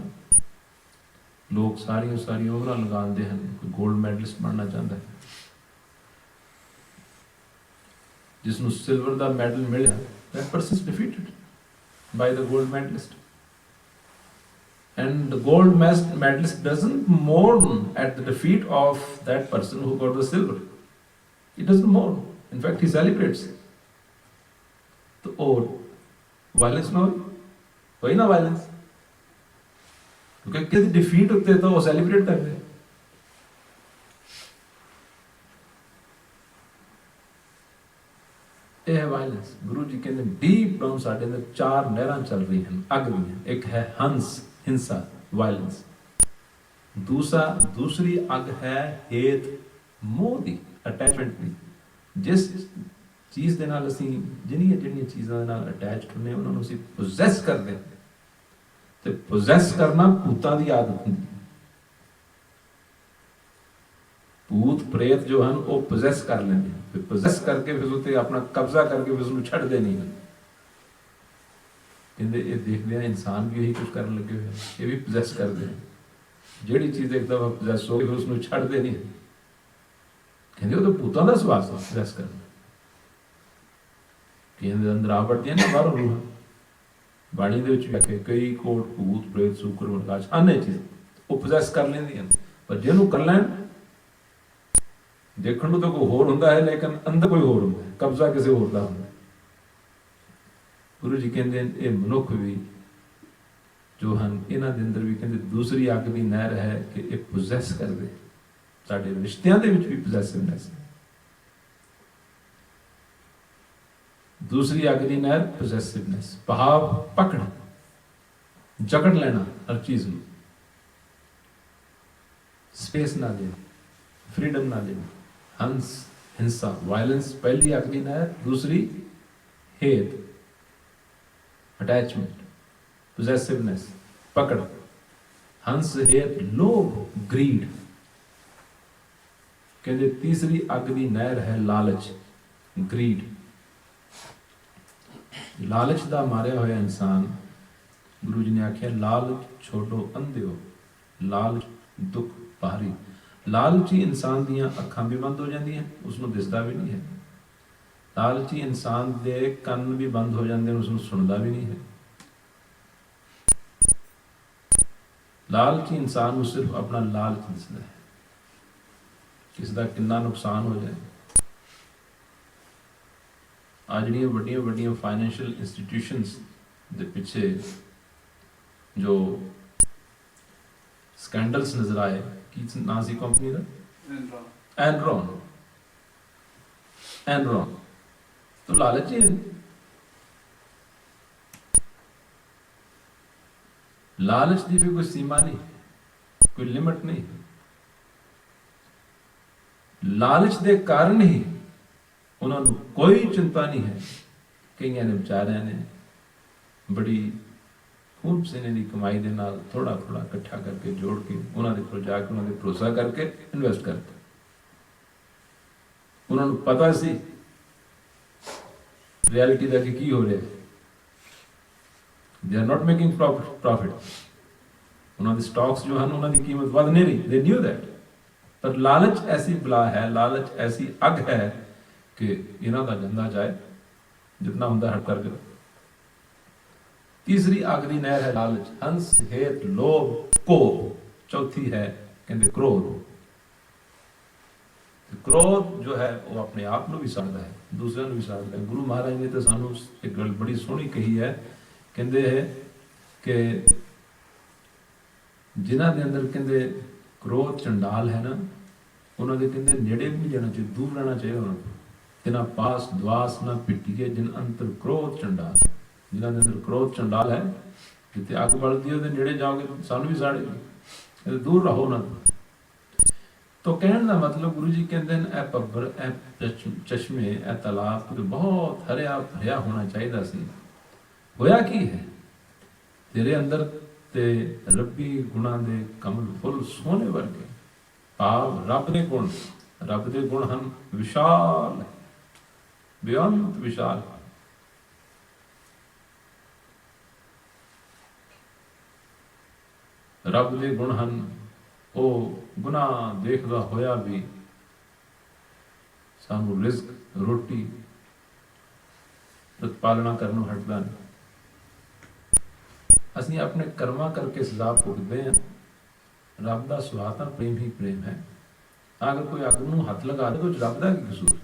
Speaker 1: ਲੋਕ ਸਾਰੀਆਂ ਉਮਰਾਂ ਲਗਾਉਂਦੇ ਹਨ। ਕੋਈ ਗੋਲਡ ਮੈਡਲਿਸਟ ਬਣਨਾ ਚਾਹੁੰਦਾ ਹੈ, ਜਿਸ ਨੂੰ ਸਿਲਵਰ ਦਾ ਮੈਡਲ ਮਿਲਿਆ, that person is defeated by the gold medalist, and the gold medalist doesn't mourn at the defeat of that person who got the silver. He doesn't mourn, in fact he celebrates. तो और violence ना होई ना violence, क्योंकि किसी defeat होते तो वो सेलिब्रेट करते। ਇਹ ਹੈ ਵਾਇਲੈਂਸ। ਗੁਰੂ ਜੀ ਕਹਿੰਦੇ ਡੀਪ ਡਾਊਨ ਸਾਡੇ ਅੰਦਰ ਚਾਰ ਨਹਿਰਾਂ ਚੱਲ ਰਹੀਆਂ ਹਨ, ਅੱਗ ਦੀਆਂ। ਇੱਕ ਹੈ ਹੰਸ, ਹਿੰਸਾ, ਵਾਇਲੈਂਸ। ਦੂਸਰੀ ਅੱਗ ਹੈ ਹੇਤ, ਮੋਹ ਦੀ, ਅਟੈਚਮੈਂਟ ਦੀ। ਜਿਸ ਚੀਜ਼ ਦੇ ਨਾਲ ਅਸੀਂ ਜਿਹੜੀਆਂ ਚੀਜ਼ਾਂ ਦੇ ਨਾਲ ਅਟੈਚਡ ਹੁੰਦੇ ਉਹਨਾਂ ਨੂੰ ਅਸੀਂ ਪੋਜ਼ੈਸ ਕਰਦੇ ਹਾਂ। ਤੇ ਪੋਜ਼ੈਸ ਕਰਨਾ ਭੂਤਾਂ ਦੀ ਆਦਤ ਹੁੰਦੀ ਹੈ। ਭੂਤ ਪ੍ਰੇਤ ਜੋ ਹਨ ਉਹ ਪੋਜ਼ੈਸ ਕਰ ਲੈਂਦੇ ਹਨ, ਫਿਰ ਪੋਜ਼ੈਸ ਕਰਕੇ ਫਿਰ ਉੱਤੇ ਆਪਣਾ ਕਬਜ਼ਾ ਕਰਕੇ ਫਿਰ ਉਸਨੂੰ ਛੱਡਦੇ ਨਹੀਂ ਹਨ। ਕਹਿੰਦੇ ਇਹ ਦੇਖਦੇ ਆ ਇਨਸਾਨ ਵੀ ਇਹੀ ਕੁਝ ਕਰਨ ਲੱਗੇ ਹੋਏ, ਇਹ ਵੀ ਪੋਜ਼ੈਸ ਕਰਦੇ ਹਨ। ਜਿਹੜੀ ਚੀਜ਼ ਇੱਕ ਦਫਾ ਪੋਜ਼ੈਸ ਹੋ ਗਈ ਫਿਰ ਉਸਨੂੰ ਛੱਡਦੇ ਨਹੀਂ। ਕਹਿੰਦੇ ਉਹ ਤਾਂ ਭੂਤਾਂ ਦਾ ਸੁਭਾਅ ਸੀ ਪੋਜ਼ੈਸ ਕਰਨਾ। ਕਹਿੰਦੇ ਅੰਦਰ ਆ ਵੜਦੀਆਂ ਨੇ ਬਾਹਰੋਂ ਰੂਹਾਂ। ਬਾਣੀ ਦੇ ਵਿੱਚ ਵੀ ਆਖੇ ਕਈ ਕੋਟ ਭੂਤ ਪ੍ਰੇਤ ਸੂਕਰ ਮਰਗਾਸ਼ ਆਨੇ ਚੀਜ਼ ਉਹ ਪੋਜ਼ੈਸ ਕਰ ਲੈਂਦੀਆਂ, ਪਰ ਜਿਹਨੂੰ ਕਰ ਲੈਣ ਦੇਖਣ ਨੂੰ ਤਾਂ ਕੋਈ ਹੋਰ ਹੁੰਦਾ ਹੈ, ਲੇਕਿਨ ਅੰਦਰ ਕੋਈ ਹੋਰ ਹੁੰਦਾ ਹੈ, ਕਬਜ਼ਾ ਕਿਸੇ ਹੋਰ ਦਾ ਹੁੰਦਾ। ਗੁਰੂ ਜੀ ਕਹਿੰਦੇ ਇਹ ਮਨੁੱਖ ਵੀ ਜੋ ਹਨ ਇਹਨਾਂ ਦੇ ਅੰਦਰ ਵੀ ਕਹਿੰਦੇ ਦੂਸਰੀ ਅੱਗ ਦੀ ਨਹਿਰ ਹੈ ਕਿ ਇਹ ਪੋਜ਼ੈਸ ਕਰਦੇ। ਸਾਡੇ ਰਿਸ਼ਤਿਆਂ ਦੇ ਵਿੱਚ ਵੀ ਪੋਜ਼ੈਸਿਵਨੈਸ ਹੈ। ਦੂਸਰੀ ਅੱਗ ਦੀ ਨਹਿਰ ਪੋਜ਼ੈਸਿਵਨੈਸ, ਭਾਵ ਪਕੜ, ਜਕੜ ਲੈਣਾ ਹਰ ਚੀਜ਼ ਨੂੰ, ਸਪੇਸ ਨਾ ਦੇਣਾ, ਫ੍ਰੀडम ਨਾ ਦੇਣਾ। हंस, हिंसा, वायलेंस पहली ਅੱਗ ਦੀ ਨਹਿਰ। ਦੂਸਰੀ ਹੇਤ, ਅਟੈਚਮੈਂਟ, ਪੋਜ਼ੈਸਿਵਨੈਸ, ਪਕੜ। ਹੰਸ, ਹੇਤ, ਲੋਭ, ਗਰੀਡ। ਕਹਿੰਦੇ ਤੀਸਰੀ ਅੱਗ ਦੀ ਨਹਿਰ ਹੈ ਲਾਲਚ, ਗਰੀਡ। ਲਾਲਚ ਦਾ ਮਾਰਿਆ ਹੋਇਆ ਇਨਸਾਨ, ਗੁਰੂ ਜੀ ਨੇ ਆਖਿਆ ਲਾਲਚ ਛੋੜੋ ਅੰਧਿਓ, ਲਾਲਚ ਦੁੱਖ ਭਾਰੀ। ਲਾਲਚੀ ਇਨਸਾਨ ਦੀਆਂ ਅੱਖਾਂ ਵੀ ਬੰਦ ਹੋ ਜਾਂਦੀਆਂ, ਉਸਨੂੰ ਦਿਸਦਾ ਵੀ ਨਹੀਂ ਹੈ। ਲਾਲਚੀ ਇਨਸਾਨ ਦੇ ਕੰਨ ਵੀ ਬੰਦ ਹੋ ਜਾਂਦੇ, ਉਸਨੂੰ ਸੁਣਦਾ ਵੀ ਨਹੀਂ ਹੈ। ਲਾਲਚੀ ਇਨਸਾਨ ਨੂੰ ਸਿਰਫ ਆਪਣਾ ਲਾਲਚ ਦਿਸਦਾ ਹੈ, ਕਿਸ ਦਾ ਕਿੰਨਾ ਨੁਕਸਾਨ ਹੋ ਜਾਏ। ਆ ਜਿਹੜੀਆਂ ਵੱਡੀਆਂ ਵੱਡੀਆਂ ਫਾਈਨੈਂਸ਼ੀਅਲ ਇੰਸਟੀਟਿਊਸ਼ਨਸ ਦੇ ਪਿੱਛੇ ਜੋ ਸਕੈਂਡਲਸ ਨਜ਼ਰ ਆਏ, ਕੀ ਨਾਂ ਸੀ ਕੰਪਨੀ ਦਾ? ਐਨਰॉन। तो लालच है। लालच की भी कोई सीमा नहीं, कोई लिमिट नहीं। लालच के कारण ही उन्होंने कोई चिंता नहीं है। कई ने बेचारियां ने बड़ी खूब सीने की कमाई के नाल थोड़ा थोड़ा इकट्ठा करके जोड़ के उन्होंने को जाके उन्होंने भरोसा करके इन्वेस्ट करते। उन्होंने पता सी रियलिटी का कि की हो रहा है। They are not making profit. उन्होंने स्टॉक्स जो हैं उन्होंने कीमत बढ़ नहीं रही, दे न्यू दैट। पर लालच ऐसी बला है, लालच ऐसी अग है कि इन्हां दा जंदा जाए, जितना हुंदा हट करके। तीसरी आखिरी नहर है लालच, हंस, हेत, लोभ, कोप। चौथी है कहते क्रोध। क्रोध जो है वो अपने आप ਨੂੰ ਵੀ ਸਾੜਦਾ ਹੈ, ਦੂਸਰਿਆਂ ਨੂੰ ਵੀ ਸਾੜਦਾ ਹੈ। ਗੁਰੂ ਮਹਾਰਾਜ ਨੇ ਤਾਂ ਸਾਨੂੰ ਇੱਕ ਗੱਲ ਬੜੀ ਸੋਹਣੀ ਕਹੀ ਹੈ, ਕਹਿੰਦੇ ਹੈ ਕਿ ਜਿਨ੍ਹਾਂ ਦੇ ਅੰਦਰ ਕਹਿੰਦੇ ਕ੍ਰੋਧ ਚੰਡਾਲ ਹੈ ਨਾ, ਉਹਨਾਂ ਦੇ ਕਹਿੰਦੇ ਨੇੜੇ ਵੀ ਨਹੀਂ ਜਾਣਾ ਚਾਹੀਦਾ, ਦੂਰ ਰਹਿਣਾ ਚਾਹੀਦਾ ਉਹਨਾਂ ਤੋਂ। ਤਿਨਾ ਪਾਸ ਦਵਾਸ ਨਾ ਪਿੱਟੀਏ ਜਿਨ ਅੰਤਰ ਕ੍ਰੋਧ ਚੰਡਾਲ। ਜਿਨ੍ਹਾਂ ਦੇ ਅੰਦਰ ਕ੍ਰੋਧ ਚੰਡਾਲ ਹੈ, ਜਿੱਥੇ ਅੱਗ ਬਲਦੀ ਉਹਦੇ ਨੇੜੇ ਜਾਓਗੇ ਸਾਨੂੰ ਵੀ ਸਾੜੇਗੀ, ਦੂਰ ਰਹੋ ਉਹਨਾਂ ਤੋਂ। तो कहने का मतलब गुरु जी कहते हैं ए पब्बर, ए चश्मे, ए तालाब तो बहुत हरिया भरिया होना चाहिए सी। होया की है तेरे अंदर ते रब्बी गुणा दे कमल फुल सोने वर्गे। भाव रब दे गुण, रब दे गुण हम विशाल, बेअंत विशाल। रब दे गुण ਹਨ ਉਹ ਗੁਨਾਹ ਦੇਖਦਾ ਹੋਇਆ ਵੀ ਸਾਨੂੰ ਰਿਜ਼ਕ, ਰੋਟੀ ਪ੍ਰਤਪਾਲਣਾ ਕਰਨੋਂ ਹਟਦਾ ਨਹੀਂ। ਅਸੀਂ ਆਪਣੇ ਕਰਮਾਂ ਕਰਕੇ ਸਜ਼ਾ ਭੁਗਤਦੇ ਹਾਂ। ਰੱਬ ਦਾ ਸੁਭਾਅ ਤਾਂ ਪ੍ਰੇਮ ਹੀ ਪ੍ਰੇਮ ਹੈ। ਅਗਰ ਕੋਈ ਅੱਗ ਨੂੰ ਹੱਥ ਲਗਾ ਦੇ ਤਾਂ ਰੱਬ ਦਾ ਕੀ ਕਸੂਰ?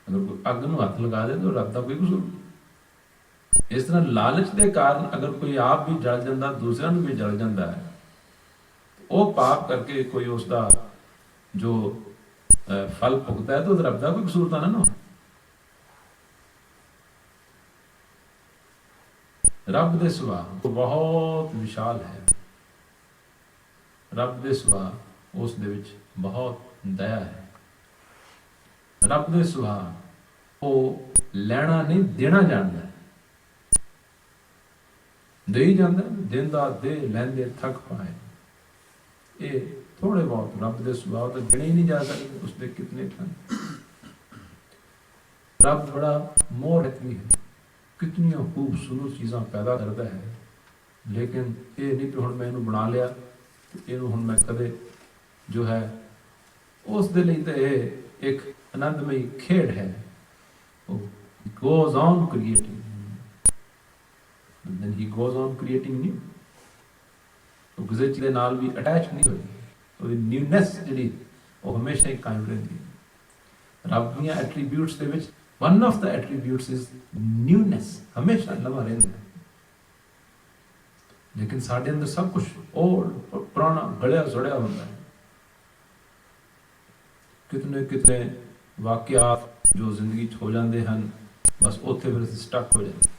Speaker 1: ਅਗਰ ਕੋਈ ਅੱਗ ਨੂੰ ਹੱਥ ਲਗਾ ਦੇ ਤਾਂ ਰੱਬ ਦਾ ਕੋਈ ਕਸੂਰ ਨਹੀਂ। ਇਸ ਤਰ੍ਹਾਂ ਲਾਲਚ ਦੇ ਕਾਰਨ ਅਗਰ ਕੋਈ ਆਪ ਵੀ ਜਲ ਜਾਂਦਾ, ਦੂਸਰਿਆਂ ਨੂੰ ਵੀ ਜਲ ਜਾਂਦਾ ਹੈ, ਉਹ ਪਾਪ ਕਰਕੇ ਕੋਈ ਉਸਦਾ ਜੋ ਫਲ ਭੁਗਤਦਾ ਹੈ, ਤਾਂ ਰੱਬ ਦਾ ਕੋਈ ਕਸੂਰ ਤਾਂ ਨਾ। ਰੱਬ ਦੇ ਸੁਭਾਅ ਬਹੁਤ ਵਿਸ਼ਾਲ ਹੈ। ਰੱਬ ਦੇ ਸੁਭਾਅ ਉਸ ਦੇ ਵਿੱਚ ਬਹੁਤ ਦਇਆ ਹੈ। ਰੱਬ ਦੇ ਸੁਭਾਅ ਉਹ ਲੈਣਾ ਨਹੀਂ, ਦੇਣਾ ਜਾਣਦਾ ਹੈ। ਦੇਈ ਜਾਂਦਾ, ਦਿੰਦਾ ਦੇ, ਲੈਂਦੇ ਥੱਕ ਪਾਏ। ਇਹ ਥੋੜੇ ਬਹੁਤ ਰੱਬ ਦੇ ਸੁਭਾਅ ਤਾਂ ਗਿਣੇ ਹੀ ਨਹੀਂ ਜਾ ਸਕਦੇ, ਉਸਦੇ ਕਿਤਨੇ ਹਨ। ਰੱਬ ਬੜਾ ਮੋਹਰਤ ਵੀ ਹੈ, ਕਿਤਨੀਆਂ ਖੂਬਸੂਰਤ ਚੀਜ਼ਾਂ ਪੈਦਾ ਕਰਦਾ ਹੈ, ਲੇਕਿਨ ਇਹ ਨਹੀਂ ਕਿ ਹੁਣ ਮੈਂ ਇਹਨੂੰ ਬਣਾ ਲਿਆ ਤੇ ਇਹਨੂੰ ਹੁਣ ਮੈਂ ਕਦੇ ਜੋ ਹੈ, ਉਸ ਦੇ ਲਈ ਤਾਂ ਇਹ ਇੱਕ ਆਨੰਦਮਈ ਖੇਡ ਹੈ। ਉਹ goes on creating, and then he goes on creating new। ਉਹ ਕਿਸੇ ਚੀਜ਼ ਦੇ ਨਾਲ ਵੀ ਅਟੈਚ ਨਹੀਂ ਹੋਈ, ਉਹਦੀ ਨਿਊਨੈਸ ਜਿਹੜੀ ਉਹ ਹਮੇਸ਼ਾ ਹੀ ਕਾਇਮ ਰਹਿੰਦੀ ਹੈ। ਰੱਬ ਦੀਆਂ ਐਟਰੀਬਿਊਟਸ ਦੇ ਵਿੱਚ one of the attributes is newness, ਹਮੇਸ਼ਾ ਨਵਾਂ ਰਹਿੰਦਾ ਹੈ। ਲੇਕਿਨ ਸਾਡੇ ਅੰਦਰ ਸਭ ਕੁਝ ਓਲਡ, ਪੁਰਾਣਾ, ਗਲਿਆ ਸੜਿਆ ਹੁੰਦਾ ਹੈ। ਕਿਤਨੇ ਕਿਤਨੇ ਵਾਕਿਆਤ ਜੋ ਜ਼ਿੰਦਗੀ 'ਚ ਹੋ ਜਾਂਦੇ ਹਨ, ਬਸ ਉੱਥੇ ਫਿਰ ਅਸੀਂ ਸਟਕ ਹੋ ਜਾਂਦੇ।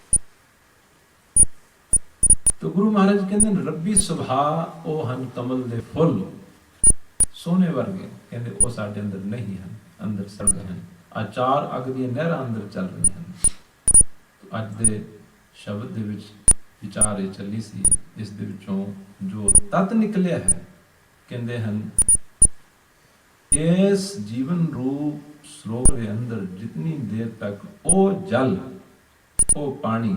Speaker 1: तो गुरु महाराज कहते हैं रब्बी सुभाਅ ਉਹ ਹਨ ਕਮਲ ਦੇ ਫੁੱਲ ਸੋਨੇ ਵਰਗੇ। ਕਹਿੰਦੇ ਉਹ ਸਾਡੇ ਅੰਦਰ ਨਹੀਂ ਹਨ, ਅੰਦਰ ਸੜਦੇ ਹਨ। ਆਚਾਰ ਅੱਗ ਦੀਆਂ ਨਹਿਰਾਂ ਅੰਦਰ ਚੱਲ ਰਹੀਆਂ ਹਨ। ਅੱਜ ਦੇ ਸ਼ਬਦ ਦੇ ਵਿੱਚ ਵਿਚਾਰ ਇਹ ਚੱਲੀ ਸੀ, ਇਸ ਦੇ ਵਿੱਚੋਂ ਜੋ ਤੱਤ ਨਿਕਲਿਆ ਹੈ, ਕਹਿੰਦੇ ਹਨ ਇਸ ਜੀਵਨ ਰੂਪ ਸਰੋਵਰ ਦੇ ਅੰਦਰ ਜਿਤਨੀ ਦੇਰ ਤੱਕ ਉਹ ਜਲ, ਉਹ ਪਾਣੀ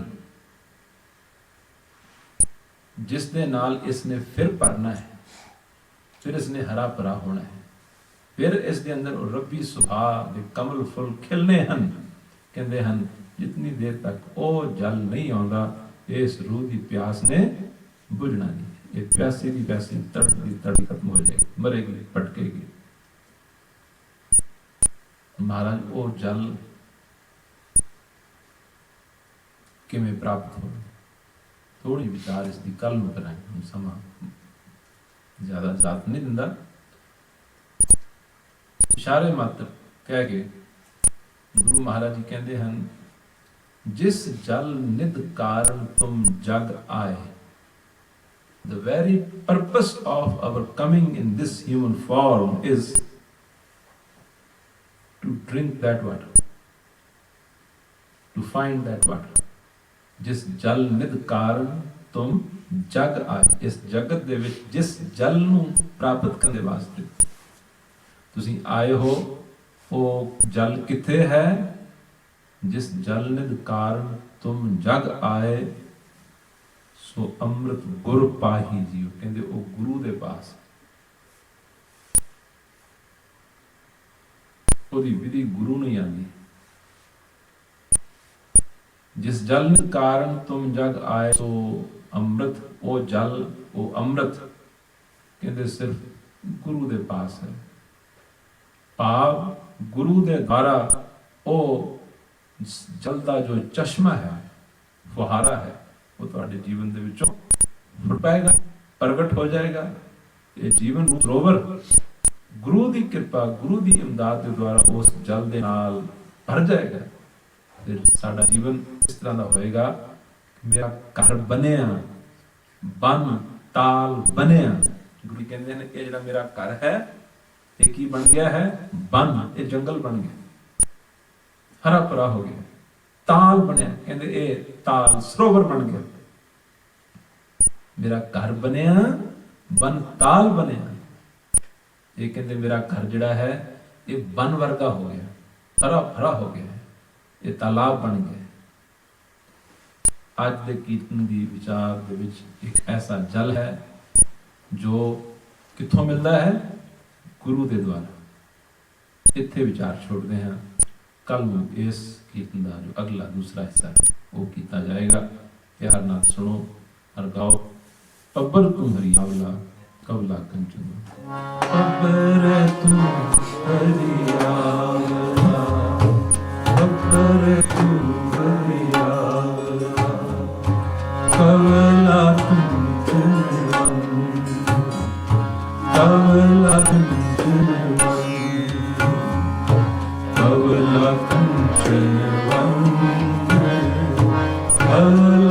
Speaker 1: ਜਿਸ ਦੇ ਨਾਲ ਇਸਨੇ ਫਿਰ ਭਰਨਾ ਹੈ, ਫਿਰ ਇਸਨੇ ਹਰਾ ਭਰਾ ਹੋਣਾ ਹੈ, ਫਿਰ ਇਸ ਦੇ ਅੰਦਰ ਰੱਬੀ ਸੁਭਾਅ ਦੇ ਕਮਲ ਫੁੱਲ ਖਿਲਨੇ ਹਨ। ਕਹਿੰਦੇ ਹਨ ਜਿਤਨੀ ਦੇਰ ਤੱਕ ਉਹ ਜਲ ਨਹੀਂ ਆਉਂਦਾ, ਇਸ ਰੂਹ ਦੀ ਪਿਆਸ ਨੇ ਬੁਝਣਾ ਨਹੀਂ। ਇਹ ਪਿਆਸੀ ਦੀ ਪਿਆਸੀ ਤੜਫਦੀ ਤੜਫ ਖਤਮ ਹੋ ਜਾਏਗੀ, ਮਰੇਗੀ, ਭਟਕੇਗੀ। ਮਹਾਰਾਜ ਉਹ ਜਲ ਕਿਵੇਂ ਪ੍ਰਾਪਤ ਹੋਵੇ, थोड़ी विचार इसकी कल में कराएं। समा ज्यादा साथ नहीं दिंदा, इशारे मात्र कह के गुरु महाराज जी कहते हैं जिस जल निध कारण तुम जग आए, the very purpose of our coming in this human form is to drink that water, to find that water। ਜਿਸ ਜਲ ਨਿਧ ਕਾਰਨ ਤੁਮ ਜਗ ਆਏ, ਇਸ ਜਗਤ ਦੇ ਵਿੱਚ ਜਿਸ ਜਲ ਨੂੰ ਪ੍ਰਾਪਤ ਕਰਨ ਦੇ ਵਾਸਤੇ ਤੁਸੀਂ ਆਏ ਹੋ, ਉਹ ਜਲ ਕਿੱਥੇ ਹੈ? ਜਿਸ ਜਲ ਨਿਧ ਕਾਰਨ ਤੁਮ ਜਗ ਆਏ ਸੋ ਅੰਮ੍ਰਿਤ ਗੁਰ ਪਾਹੀ ਜੀਓ। ਕਹਿੰਦੇ ਉਹ ਗੁਰੂ ਦੇ ਪਾਸ। ਉਹਦੀ ਵਿਧੀ ਗੁਰੂ ਨਹੀਂ ਆਉਂਦੀ। ਜਿਸ ਜਲ ਕਾਰਨ ਤੁਮ ਜਗ ਆਏ ਸੋ ਅੰਮ੍ਰਿਤ, ਉਹ ਜਲ ਉਹ ਅੰਮ੍ਰਿਤ ਕਹਿੰਦੇ ਸਿਰਫ ਗੁਰੂ ਦੇ ਪਾਸ ਹੈ। ਭਾਵ ਗੁਰੂ ਦੇ ਦੁਆਰਾ ਉਹ ਜਲ ਦਾ ਜੋ ਚਸ਼ਮਾ ਹੈ, ਫੁਹਾਰਾ ਹੈ, ਉਹ ਤੁਹਾਡੇ ਜੀਵਨ ਦੇ ਵਿੱਚੋਂ ਫੁੱਟ ਪਏਗਾ, ਪ੍ਰਗਟ ਹੋ ਜਾਏਗਾ। ਇਹ ਜੀਵਨ ਰੂਪ ਸਰੋਵਰ ਗੁਰੂ ਦੀ ਕਿਰਪਾ, ਗੁਰੂ ਦੀ ਇਮਦਾਦ ਦੇ ਦੁਆਰਾ ਉਸ ਜਲ ਦੇ ਨਾਲ ਭਰ ਜਾਏਗਾ। ਫਿਰ ਸਾਡਾ ਜੀਵਨ ਇਸ ਤਰ੍ਹਾਂ ਦਾ ਹੋਏਗਾ, ਮੇਰਾ ਘਰ ਬਣਿਆ, ਬਨ ਤਾਲ ਬਣਿਆ। ਗੁਰੂ ਕਹਿੰਦੇ ਨੇ ਇਹ ਜਿਹੜਾ ਮੇਰਾ ਘਰ ਹੈ, ਇਹ ਕੀ ਬਣ ਗਿਆ ਹੈ? ਬਨ, ਇਹ ਜੰਗਲ ਬਣ ਗਿਆ, ਹਰਾ ਭਰਾ ਹੋ ਗਿਆ। ਤਾਲ ਬਣਿਆ, ਕਹਿੰਦੇ ਇਹ ਤਾਲ ਸਰੋਵਰ ਬਣ ਗਿਆ। ਮੇਰਾ ਘਰ ਬਣਿਆ, ਬਨ ਤਾਲ ਬਣਿਆ। ਇਹ ਕਹਿੰਦੇ ਮੇਰਾ ਘਰ ਜਿਹੜਾ ਹੈ ਇਹ ਬਨ ਵਰਗਾ ਹੋ ਗਿਆ, ਹਰਾ ਭਰਾ ਹੋ ਗਿਆ, ਇਹ ਤਾਲਾਬ ਬਣ ਗਿਆ। ਅੱਜ ਦੇ ਕੀਰਤਨ ਦੀ ਵਿਚਾਰ ਦੇ ਵਿੱਚ ਇੱਕ ਐਸਾ ਜਲ ਹੈ ਜੋ ਕਿੱਥੋਂ ਮਿਲਦਾ ਹੈ? ਗੁਰੂ ਦੇ ਦੁਆਰਾ। ਇੱਥੇ ਵਿਚਾਰ ਛੋੜਦੇ ਹਾਂ। ਕੱਲ ਨੂੰ ਇਸ ਕੀਰਤਨ ਦਾ ਜੋ ਅਗਲਾ ਦੂਸਰਾ ਹਿੱਸਾ ਹੈ ਉਹ ਕੀਤਾ ਜਾਏਗਾ। ਪਿਆਰ ਨਾਲ ਸੁਣੋ और गाओ। पब्बर तुम्हारी आवला कवला कंचन,
Speaker 2: पब्बर तू हरि आवला, पब्बर तू हरि आवला, कवला कंचन कवला कंचन कवला कंचन कवला